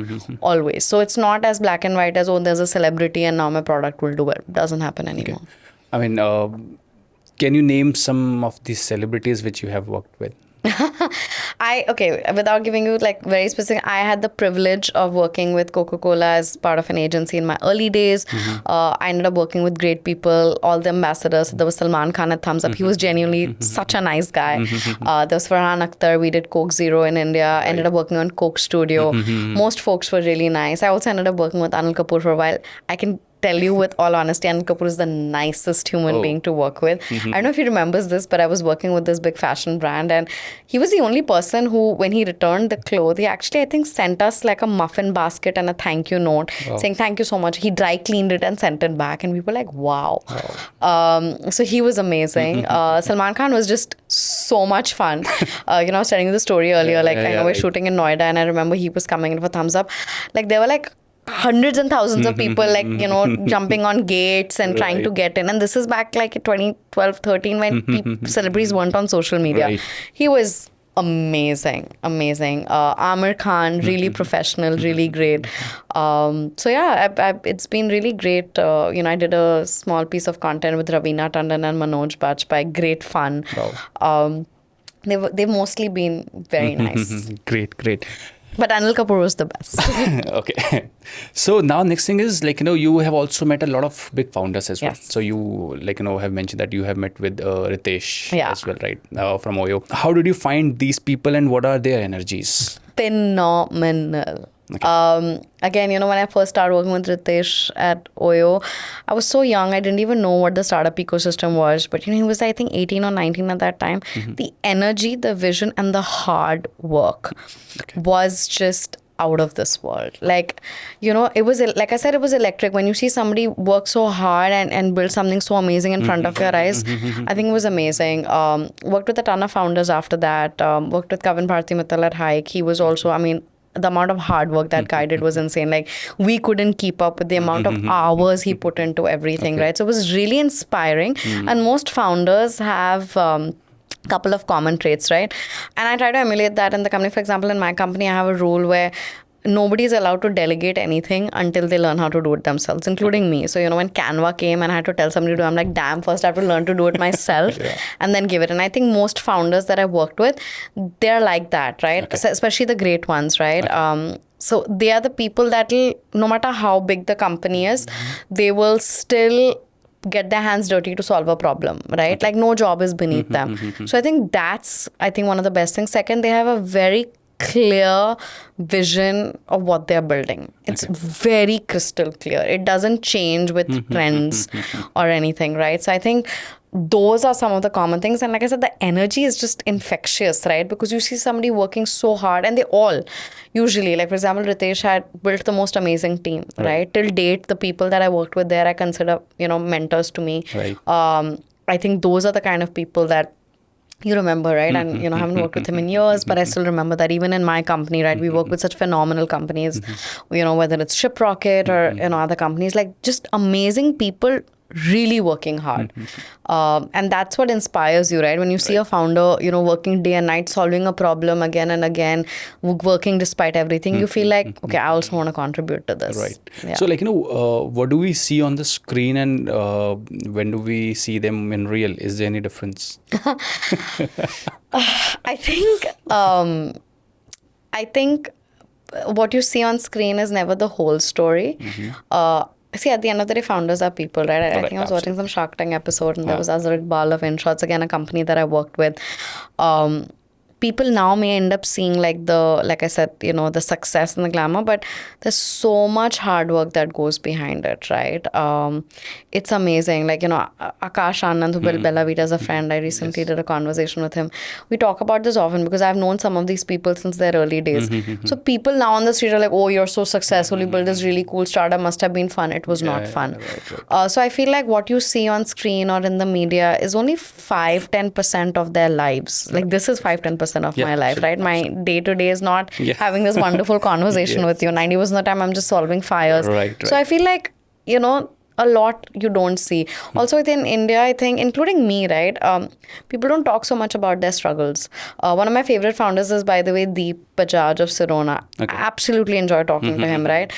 Always. So it's not as black and white as, oh, there's a celebrity and now my product will do it. It doesn't happen anymore. I mean, can you name some of these celebrities which you have worked with? Without giving you like very specific, I had the privilege of working with Coca-Cola as part of an agency in my early days. I ended up working with great people, all the ambassadors. There was Salman Khan at Thumbs Up. He was genuinely such a nice guy. There was Farhan Akhtar. We did Coke Zero in India. I ended up working on Coke Studio. Most folks were really nice. I also ended up working with Anil Kapoor for a while. I can tell you with all honesty, Anil Kapoor is the nicest human being to work with. I don't know if he remembers this, but I was working with this big fashion brand and he was the only person who, when he returned the clothes, he actually, I think, sent us like a muffin basket and a thank you note saying thank you so much. He dry cleaned it and sent it back and we were like, wow. So he was amazing. Salman Khan was just so much fun. I was telling you the story earlier, I know we're shooting in Noida and I remember he was coming in for Thumbs Up. Like there were like hundreds and thousands of people jumping on gates and trying to get in, and this is back like 2012-13 when celebrities weren't on social media. He was amazing. Amir Khan, really professional, really great. It's been really great. I did a small piece of content with Raveena Tandon and Manoj Bajpayee. Great fun. They've mostly been very nice. Great. But Anil Kapoor was the best. Okay. So now next thing is you have also met a lot of big founders as well. Yes. So you have mentioned that you have met with Ritesh as well, right? From Oyo. How did you find these people and what are their energies? Phenomenal. Again, when I first started working with Ritesh at Oyo, I was so young, I didn't even know what the startup ecosystem was. But, he was, I think, 18 or 19 at that time. The energy, the vision, and the hard work was just out of this world. It was, like I said, it was electric. When you see somebody work so hard and build something so amazing in front of your eyes, I think it was amazing. Worked with a ton of founders after that. Worked with Kavin Bharti Mittal at Hike. He was also, the amount of hard work that guy did was insane. Like, we couldn't keep up with the amount of hours he put into everything, right? So it was really inspiring. And most founders have couple of common traits, right? And I try to emulate that in the company. For example, in my company, I have a rule where nobody is allowed to delegate anything until they learn how to do it themselves, including me. So, when Canva came and I had to tell somebody to do it, I'm like, damn, first I have to learn to do it myself and then give it. And I think most founders that I've worked with, they're like that, right? So, especially the great ones, right? So they are the people that will, no matter how big the company is, they will still get their hands dirty to solve a problem, right? Like, no job is beneath them. So I think that's, one of the best things. Second, they have a very clear vision of what they're building. It's very crystal clear. It doesn't change with trends or anything, right? So I think those are some of the common things. And like I said, the energy is just infectious, right? Because you see somebody working so hard and they all usually, like for example, Ritesh had built the most amazing team, right? Till date, the people that I worked with there, I consider, mentors to me. I think those are the kind of people that you remember, right? And, I haven't worked with him in years, but I still remember that even in my company, right? We work with such phenomenal companies, whether it's Shiprocket or, other companies, like just amazing people really working hard. And that's what inspires you, right? When you see a founder, working day and night, solving a problem again and again, working despite everything, you feel like, okay, I also want to contribute to this. Right. Yeah. So what do we see on the screen and when do we see them in real? Is there any difference? I think what you see on screen is never the whole story. See, at the end of the day, founders are people, right? I think I was watching some Shark Tank episode and there was Azhar Iqbal of InShots, again, a company that I worked with. People now may end up seeing like I said, the success and the glamour, but there's so much hard work that goes behind it, right? It's amazing. Like, Akash Anand, who built Bella Vita, as a friend, I recently did a conversation with him. We talk about this often because I've known some of these people since their early days. So people now on the street are like, oh, you're so successful. You built this really cool startup. Must have been fun. It was not fun. Right. So I feel like what you see on screen or in the media is only 5-10% of their lives. Like, this is 5-10% of my life, right? My day-to-day is not having this wonderful conversation with you. 90% of the time, I'm just solving fires. Right. So I feel like a lot you don't see. Also within India, I think, including me, right? People don't talk so much about their struggles. One of my favorite founders is, by the way, Deep Bajaj of Sirona. Okay. I absolutely enjoy talking to him, right?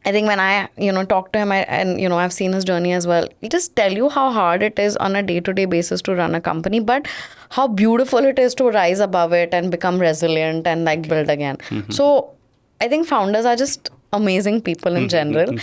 I think when I, talk to him, I've seen his journey as well. He'll just tell you how hard it is on a day-to-day basis to run a company, but how beautiful it is to rise above it and become resilient and build again. So I think founders are just amazing people in general.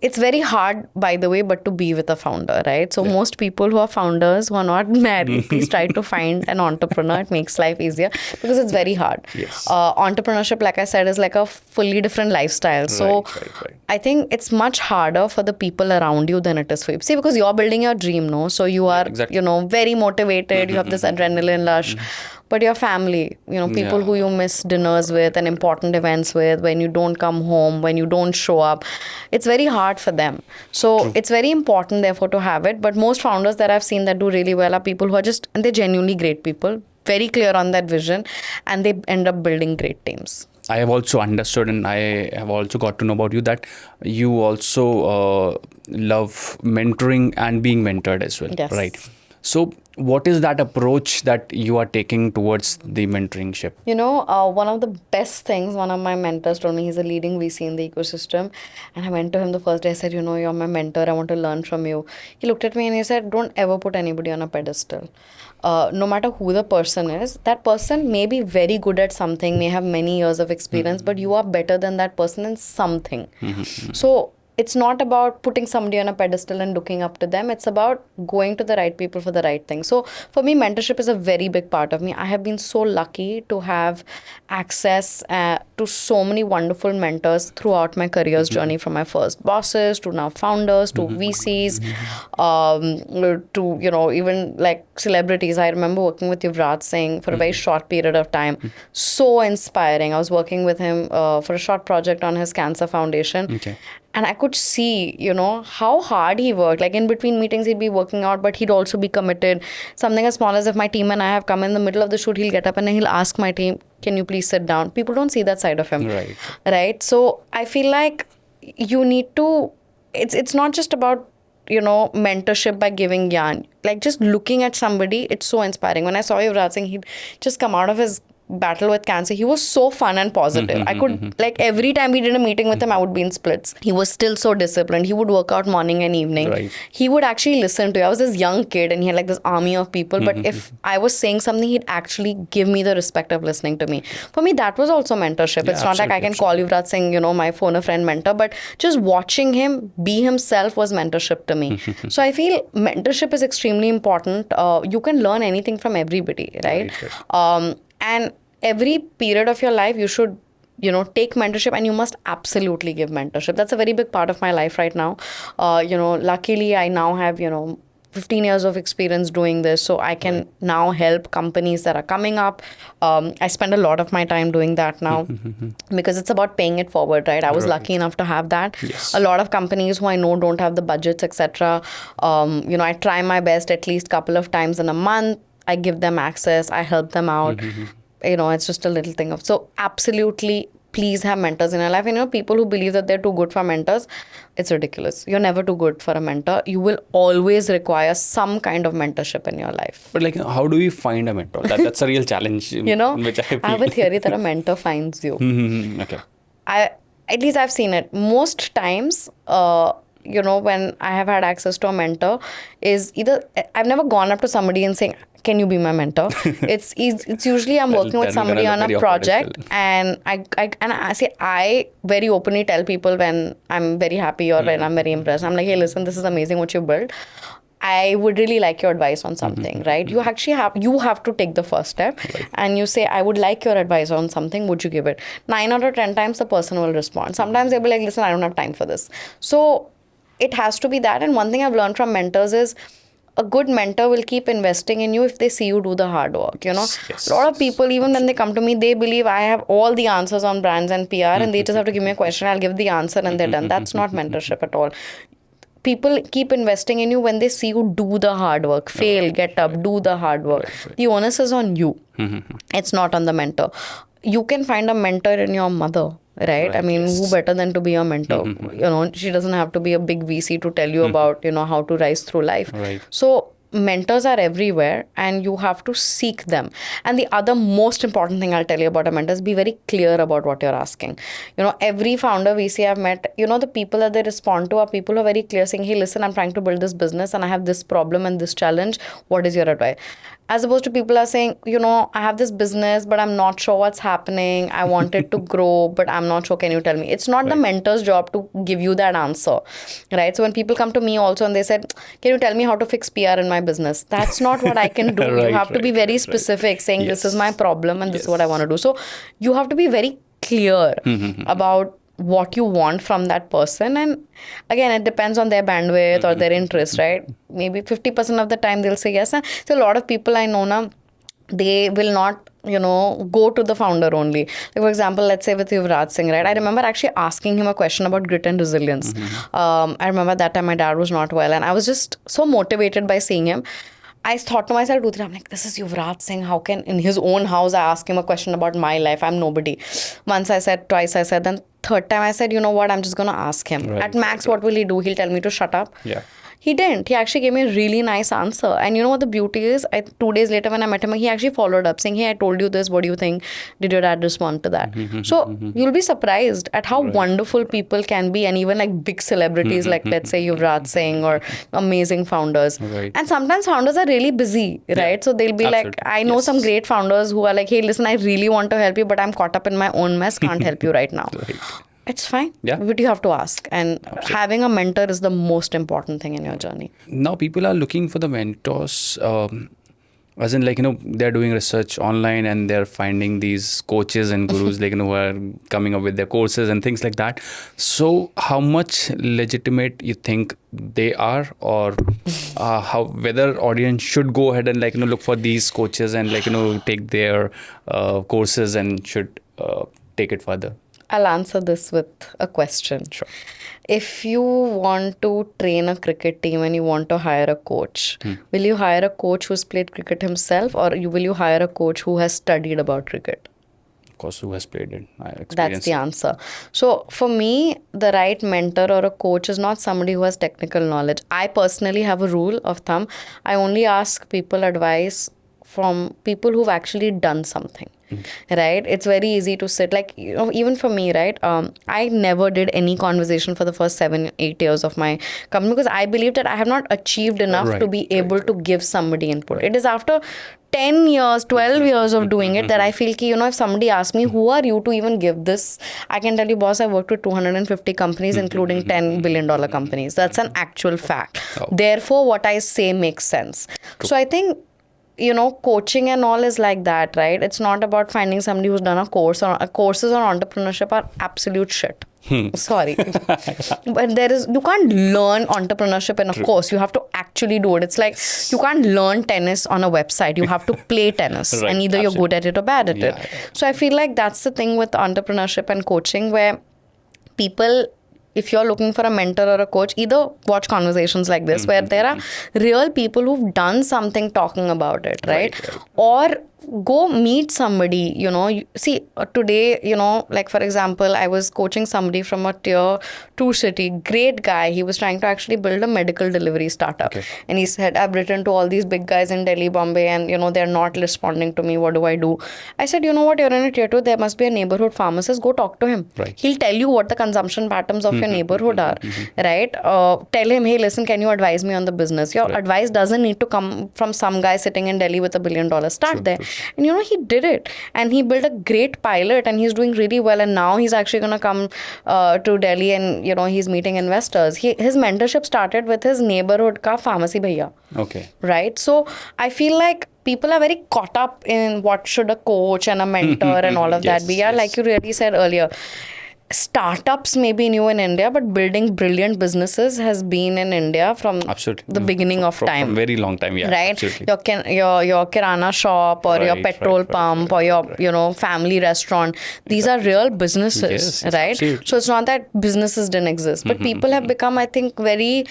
It's very hard, by the way, but to be with a founder, right? So most people who are founders, who are not married, please try to find an entrepreneur. It makes life easier because it's very hard. Yes. Entrepreneurship, like I said, is like a fully different lifestyle. So Right. I think it's much harder for the people around you than it is for you. See, because you're building your dream, no? So you are, exactly. very motivated. You have this adrenaline rush. But your family, people who you miss dinners with and important events with, when you don't come home, when you don't show up, it's very hard for them. So it's very important, therefore, to have it. But most founders that I've seen that do really well are people who are and they're genuinely great people, very clear on that vision, and they end up building great teams. I have also understood, and I have also got to know about you that you also love mentoring and being mentored as well, Yes. right? So what is that approach that you are taking towards the mentoringship? One of the best things, one of my mentors told me, he's a leading VC in the ecosystem. And I went to him the first day. I said, you're my mentor. I want to learn from you. He looked at me and he said, don't ever put anybody on a pedestal. No matter who the person is, that person may be very good at something, may have many years of experience, but you are better than that person in something. So it's not about putting somebody on a pedestal and looking up to them. It's about going to the right people for the right thing. So for me, mentorship is a very big part of me. I have been so lucky to have access to so many wonderful mentors throughout my career's journey, from my first bosses to now founders to VCs, to, even like celebrities. I remember working with Yuvraj Singh for a very short period of time. So inspiring. I was working with him for a short project on his cancer foundation. Okay. And I could see, how hard he worked. Like in between meetings, he'd be working out, but he'd also be committed. Something as small as if my team and I have come in the middle of the shoot, he'll get up and he'll ask my team, can you please sit down? People don't see that side of him. Right? So I feel like you need to, it's not just about, mentorship by giving yarn. Like just looking at somebody, it's so inspiring. When I saw Yuvraj Singh, he'd just come out of his battle with cancer. He was so fun and positive. I could, every time we did a meeting with him, I would be in splits. He was still so disciplined. He would work out morning and evening. Right. He would actually listen to you. I was this young kid and he had this army of people. But if I was saying something, he'd actually give me the respect of listening to me. For me, that was also mentorship. It's not like I can call Yuvraj Singh, my phone a friend mentor, but just watching him be himself was mentorship to me. So I feel mentorship is extremely important. You can learn anything from everybody, right? And every period of your life, you should, take mentorship, and you must absolutely give mentorship. That's a very big part of my life right now. Luckily, I now have, 15 years of experience doing this. So I can now help companies that are coming up. I spend a lot of my time doing that now because it's about paying it forward, right? I was lucky enough to have that. Yes. A lot of companies who I know don't have the budgets, etc. I try my best at least a couple of times in a month. I give them access. I help them out. It's just a little thing of, so absolutely, please have mentors in your life. And people who believe that they're too good for mentors, it's ridiculous. You're never too good for a mentor. You will always require some kind of mentorship in your life. But how do we find a mentor? That's a real challenge. Which I have a theory that a mentor finds you. Okay. At least I've seen it. Most times, when I have had access to a mentor, is either I've never gone up to somebody and saying, can you be my mentor? It's usually I'm working with somebody on a project, and I very openly tell people when I'm very happy or when I'm very impressed. I'm like, hey, listen, this is amazing what you built. I would really like your advice on something, right? You actually have to take the first step, and you say, I would like your advice on something. Would you give it? 9 out of 10 times the person will respond. Sometimes they'll be like, listen, I don't have time for this. So it has to be that. And one thing I've learned from mentors is a good mentor will keep investing in you if they see you do the hard work, Yes. A lot of people, even when they come to me, they believe I have all the answers on brands and PR and they just have to give me a question, I'll give the answer and they're done. That's not mentorship at all. People keep investing in you when they see you do the hard work, fail, get up, do the hard work. Right. The onus is on you. It's not on the mentor. You can find a mentor in your mother. right? I mean, yes. who better than to be a mentor? She doesn't have to be a big VC to tell you about, how to rise through life. Right. So mentors are everywhere and you have to seek them. And the other most important thing I'll tell you about a mentor is be very clear about what you're asking. Every founder VC I've met, the people that they respond to are people who are very clear, saying, hey, listen, I'm trying to build this business and I have this problem and this challenge. What is your advice? As opposed to people are saying, I have this business, but I'm not sure what's happening. I want it to grow, but I'm not sure. Can you tell me? It's not the mentor's job to give you that answer, right? So when people come to me also and they said, can you tell me how to fix PR in my business? That's not what I can do. You have to be very specific, saying this is my problem and this is what I want to do. So you have to be very clear about what you want from that person. And again, it depends on their bandwidth or their interest, right? Maybe 50% of the time they'll say yes. And so a lot of people I know now, they will not, go to the founder only. Like for example, let's say with Yuvraj Singh, right? I remember actually asking him a question about grit and resilience. I remember that time my dad was not well and I was just so motivated by seeing him. I thought to myself, I'm like, this is Yuvraj Singh. How can, in his own house, I ask him a question about my life? I'm nobody. Once I said, twice I said, then third time I said, you know what, I'm just going to ask him. At max, what will he do? He'll tell me to shut up. Yeah. He didn't. He actually gave me a really nice answer. And you know what the beauty is? 2 days later when I met him, he actually followed up saying, hey, I told you this. What do you think? Did your dad respond to that? So you'll be surprised at how wonderful people can be. And even like big celebrities like let's say Yuvraj Singh or amazing founders. And sometimes founders are really busy, right? So they'll be like, I know some great founders who are like, hey, listen, I really want to help you, but I'm caught up in my own mess. Can't help you right now. It's fine. Yeah. But you have to ask. And having a mentor is the most important thing in your journey. Now people are looking for the mentors, as in like, they're doing research online and they're finding these coaches and gurus like, who are coming up with their courses and things like that. So how much legitimate you think they are, or whether audience should go ahead and like, look for these coaches and like, take their courses and should take it further? I'll answer this with a question. Sure. If you want to train a cricket team and you want to hire a coach, will you hire a coach who's played cricket himself, or will you hire a coach who has studied about cricket? Of course, who has played it. That's the answer. So for me, the right mentor or a coach is not somebody who has technical knowledge. I personally have a rule of thumb. I only ask people advice from people who've actually done something. Right? It's very easy to sit like, even for me, right? I never did any conversation for the first 7-8 years of my company because I believe that I have not achieved enough to be able to give somebody input. It is after 10 years, 12 years of doing it that I feel ki, if somebody asks me, who are you to even give this? I can tell you, boss, I worked with 250 companies, including $10 billion companies. That's an actual fact. Therefore, what I say makes sense. So I think, coaching and all is like that, right? It's not about finding somebody who's done a course or courses on entrepreneurship are absolute shit. Sorry. But you can't learn entrepreneurship in a course. You have to actually do it. It's like you can't learn tennis on a website. You have to play tennis and either you're good at it or bad at it. So I feel like that's the thing with entrepreneurship and coaching where people, if you're looking for a mentor or a coach, either watch conversations like this where there are real people who've done something talking about it, right? Or go meet somebody, see today, like for example, I was coaching somebody from a tier 2 city, great guy. He was trying to actually build a medical delivery startup. And he said, I've written to all these big guys in Delhi, Bombay, and they're not responding to me. What do I do? I said, you know what, you're in a tier 2, there must be a neighborhood pharmacist. Go talk to him. He'll tell you what the consumption patterns of your neighborhood are, right? Tell him, hey, listen, can you advise me on the business? Your advice doesn't need to come from some guy sitting in Delhi with $1 billion. Start there. And he did it and he built a great pilot and he's doing really well, and now he's actually going to come to Delhi and he's meeting investors. His mentorship started with his neighborhood ka pharmacy bhaiya. Right? So I feel like people are very caught up in what should a coach and a mentor and all of that be. Like you really said earlier, startups may be new in India, but building brilliant businesses has been in India from the beginning of time. From very long time, right? Absolutely. Your kirana shop or your petrol pump or your family restaurant. These are real businesses, right? Absolutely. So it's not that businesses didn't exist, but people have become, I think, very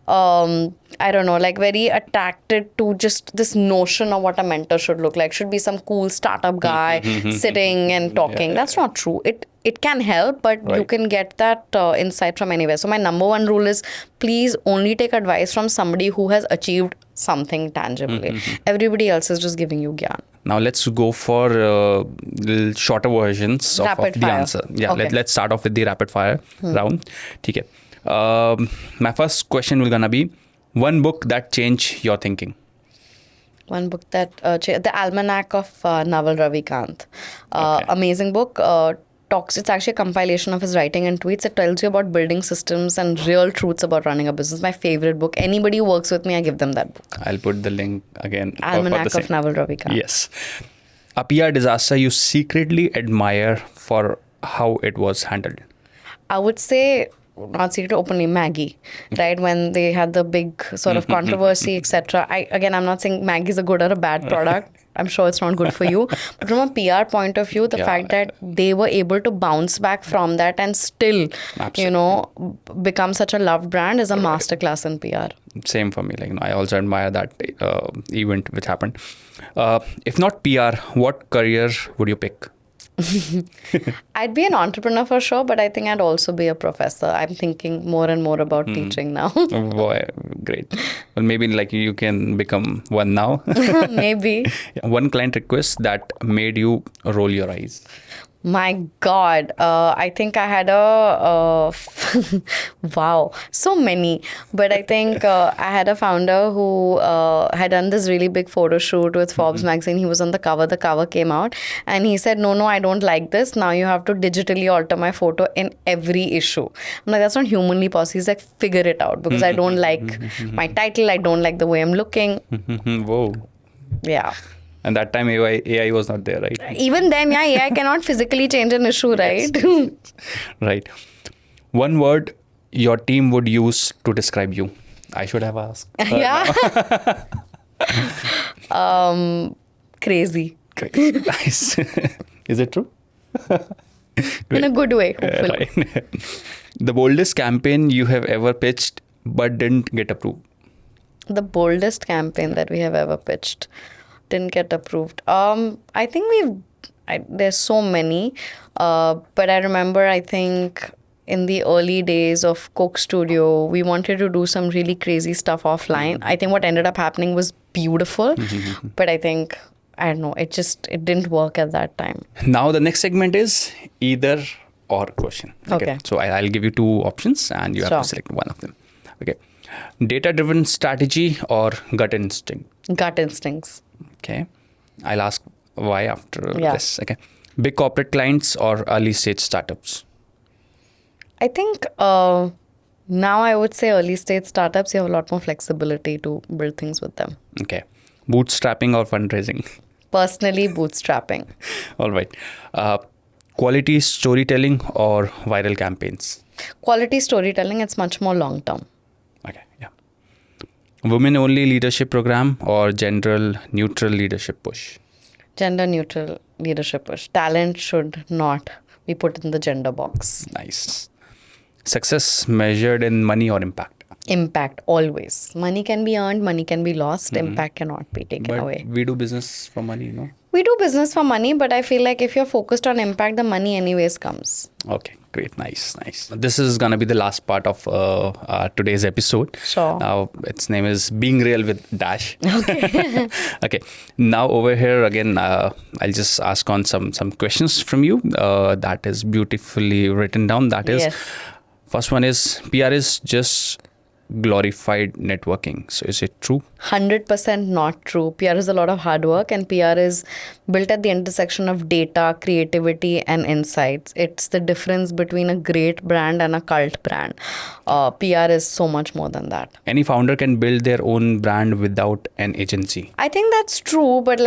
I don't know, like very attracted to just this notion of what a mentor should look like. Should be some cool startup guy sitting and talking. That's not true. It can help, but you can get that insight from anywhere. So my number one rule is please only take advice from somebody who has achieved something tangibly. Everybody else is just giving you gyan. Now let's go for little shorter versions of the fire. answer. Yeah, Okay. let's start off with the rapid fire round. Okay. My first question will gonna be one book that changed your thinking. One book that, The Almanac of Naval Ravikant. Amazing book. It's actually a compilation of his writing and tweets. It tells you about building systems and real truths about running a business. My favorite book. Anybody who works with me, I give them that book. I'll put the link again. for Almanac the of same. Naval Ravikant. Yes. A PR disaster you secretly admire for how it was handled. I would say, not secret, openly, Maggie, right? When they had the big sort of controversy, etc. I'm not saying Maggie's a good or a bad product. I'm sure it's not good for you. But from a PR point of view, the fact that they were able to bounce back from that and still, become such a loved brand is a masterclass in PR. Same for me. I also admire that event which happened. If not PR, what career would you pick? I'd be an entrepreneur for sure, but I think I'd also be a professor. I'm thinking more and more about teaching now. Boy, great. Well, maybe you can become one now. Maybe. One client request that made you roll your eyes. My God, I think I had a wow, so many. But I think I had a founder who had done this really big photo shoot with Forbes magazine. He was on the cover. The cover came out, and he said, "No, I don't like this. Now you have to digitally alter my photo in every issue." I'm like, "That's not humanly possible." He's like, "Figure it out because I don't like my title. I don't like the way I'm looking." Whoa. Yeah. And that time AI was not there, right? Even then, AI cannot physically change an issue, right? Right. One word your team would use to describe you. I should have asked. Yeah. Crazy. Great. Nice. Is it true? In a good way, hopefully. Right. The boldest campaign you have ever pitched but didn't get approved. The boldest campaign that we have ever pitched didn't get approved. I think there's so many, but I remember, I think in the early days of Coke Studio, we wanted to do some really crazy stuff offline. I think what ended up happening was beautiful, but I think, I don't know, it didn't work at that time. Now the next segment is either or question. Okay. So I'll give you two options and you have to select one of them. Okay. Data-driven strategy or gut instinct? Gut instincts. Okay. I'll ask why after this. Okay. Big corporate clients or early stage startups? I think now I would say early stage startups, you have a lot more flexibility to build things with them. Okay. Bootstrapping or fundraising? Personally, bootstrapping. All right. Quality storytelling or viral campaigns? Quality storytelling, it's much more long term. Okay. Yeah. Women only leadership program or gender neutral leadership push? Gender neutral leadership push. Talent should not be put in the gender box. Nice. Success measured in money or impact? Impact, always. Money can be earned, money can be lost, impact cannot be taken away. We do business for money, no? We do business for money, but I feel like if you're focused on impact, the money anyways comes. Okay, great. Nice. This is going to be the last part of today's episode. Sure. Now, its name is Being Real with Dash. Okay. Okay. Now, over here, again, I'll just ask on some questions from you. That is beautifully written down. That is, first one is, PR is just glorified networking. So is it true? 100% not true. PR is a lot of hard work, and PR is built at the intersection of data, creativity, and insights. It's the difference between a great brand and a cult brand. PR is so much more than that. Any founder can build their own brand without an agency. I think that's true, but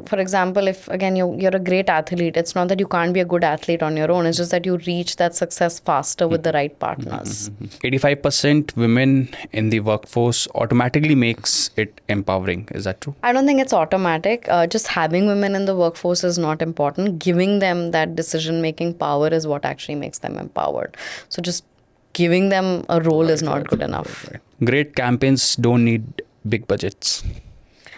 for example, if again you're a great athlete, it's not that you can't be a good athlete on your own. It's just that you reach that success faster with the right partners. 85% women in the workforce automatically makes it empowering. Is that true? I don't think it's automatic. Just having women in the workforce is not important. Giving them that decision-making power is what actually makes them empowered. So just giving them a role is not good enough. Right. Great campaigns don't need big budgets.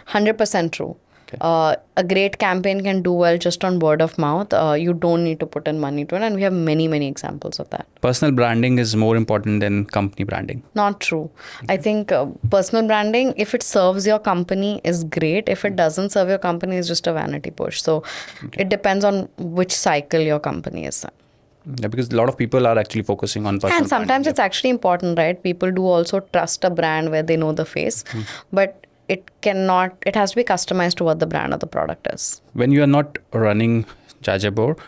100% true. A great campaign can do well just on word of mouth. You don't need to put in money to it, and we have many, many examples of that. Personal branding is more important than company branding. Not true. I think personal branding, if it serves your company, is great. If it doesn't serve your company, it's just a vanity push. So it depends on which cycle your company is in. Yeah, because a lot of people are actually focusing on personal And sometimes branding. it's actually important, right? People do also trust a brand where they know the face, but it has to be customized to what the brand or the product is. When you are not running Jajabor,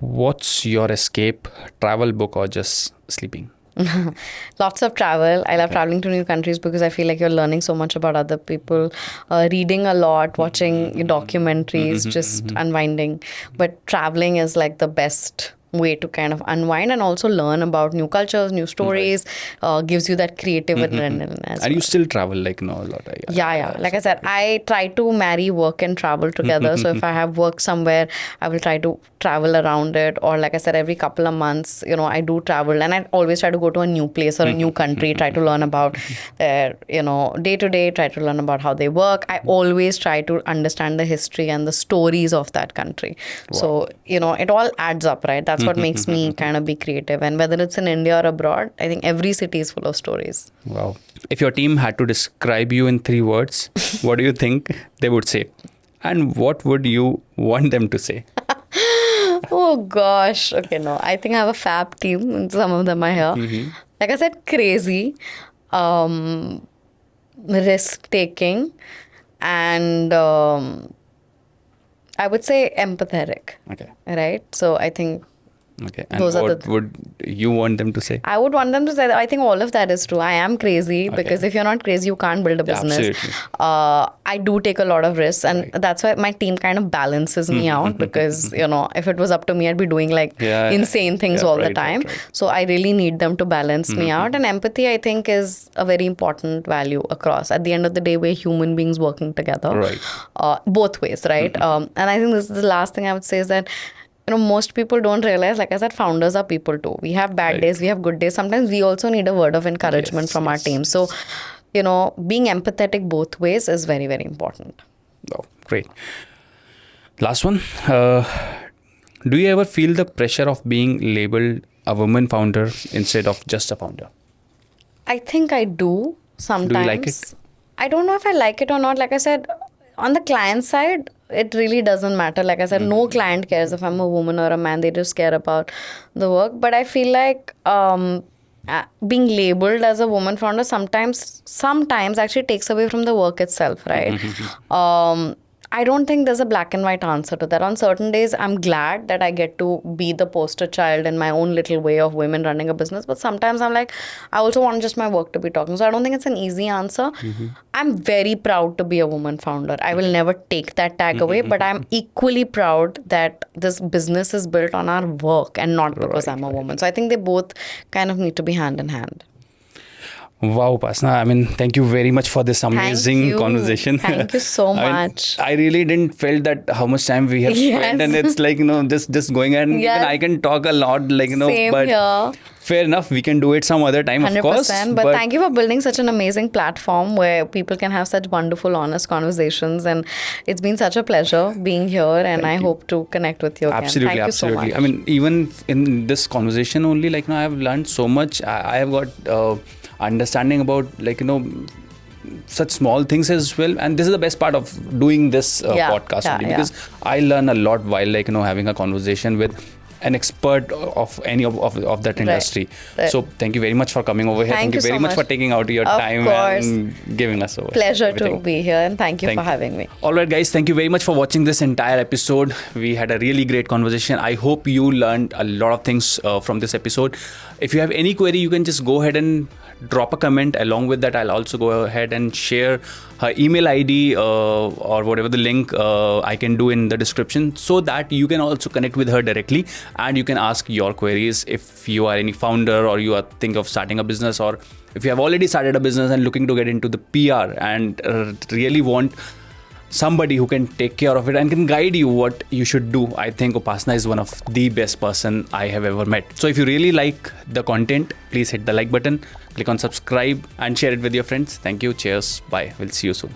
what's your escape? Travel, book, or just sleeping? Lots of travel. I love traveling to new countries because I feel like you're learning so much about other people, reading a lot, watching documentaries, just unwinding. But traveling is like the best way to kind of unwind and also learn about new cultures, new stories, gives you that creative adrenaline as well. And you still travel a lot. Yeah. Like I said, I try to marry work and travel together. So if I have work somewhere, I will try to travel around it. Or like I said, every couple of months, I do travel. And I always try to go to a new place or a new country, try to learn about their, day to day, try to learn about how they work. I always try to understand the history and the stories of that country. Wow. So, it all adds up, right? That's what makes me kind of be creative. And whether it's in India or abroad, I think every city is full of stories. Wow. If your team had to describe you in 3 words, what do you think they would say? And what would you want them to say? Oh gosh. Okay, no. I think I have a fab team and some of them are here. Like I said, crazy, risk-taking, and I would say empathetic. Okay. Right? So I think Okay. And those what would you want them to say? I would want them to say that I think all of that is true. I am crazy because if you're not crazy, you can't build a business. Absolutely. I do take a lot of risks, and that's why my team kind of balances me out because, if it was up to me, I'd be doing insane things all the time. Right. So I really need them to balance me out. And empathy, I think, is a very important value across. At the end of the day, we're human beings working together. Right. Both ways, right? And I think this is the last thing I would say is that most people don't realize, like I said, founders are people too. We have bad days, we have good days. Sometimes we also need a word of encouragement from our team. So, being empathetic both ways is very, very important. Oh, great. Last one. Do you ever feel the pressure of being labeled a woman founder instead of just a founder? I think I do sometimes. Do you like it? I don't know if I like it or not. Like I said, on the client side, it really doesn't matter. Like I said, no client cares if I'm a woman or a man. They just care about the work. But I feel like being labeled as a woman founder sometimes actually takes away from the work itself, right? I don't think there's a black and white answer to that. On certain days, I'm glad that I get to be the poster child in my own little way of women running a business. But sometimes I'm like, I also want just my work to be talking. So I don't think it's an easy answer. I'm very proud to be a woman founder. I will never take that tag away, but I'm equally proud that this business is built on our work and not because I'm a woman. So I think they both kind of need to be hand in hand. Wow, Upasna. Thank you very much for this amazing conversation. Thank you so much. I really didn't felt that how much time we have spent, and it's like, just going and even I can talk a lot, Same but here. Fair enough. We can do it some other time, 100%, of course. But thank you for building such an amazing platform where people can have such wonderful, honest conversations. And it's been such a pleasure being here. And I hope to connect with you again. Absolutely, thank absolutely. you so much. Even in this conversation only, I have learned so much. I have got understanding about, such small things as well. And this is the best part of doing this podcast only, because I learn a lot while, having a conversation with an expert of any of that industry. Right. So thank you very much for coming over here. Thank you very much for taking out your time and giving us over. Pleasure to be here, and thank you for having me. All right, guys, thank you very much for watching this entire episode. We had a really great conversation. I hope you learned a lot of things from this episode. If you have any query, you can just go ahead and drop a comment. Along with that, I'll also go ahead and share her email ID or whatever the link I can do in the description, so that you can also connect with her directly and you can ask your queries if you are any founder or you are thinking of starting a business, or if you have already started a business and looking to get into the PR and really want somebody who can take care of it and can guide you what you should do, I think Upasna is one of the best person I have ever met. So if you really like the content, please hit the like button, click on subscribe and share it with your friends. Thank you. Cheers. Bye. We'll see you soon.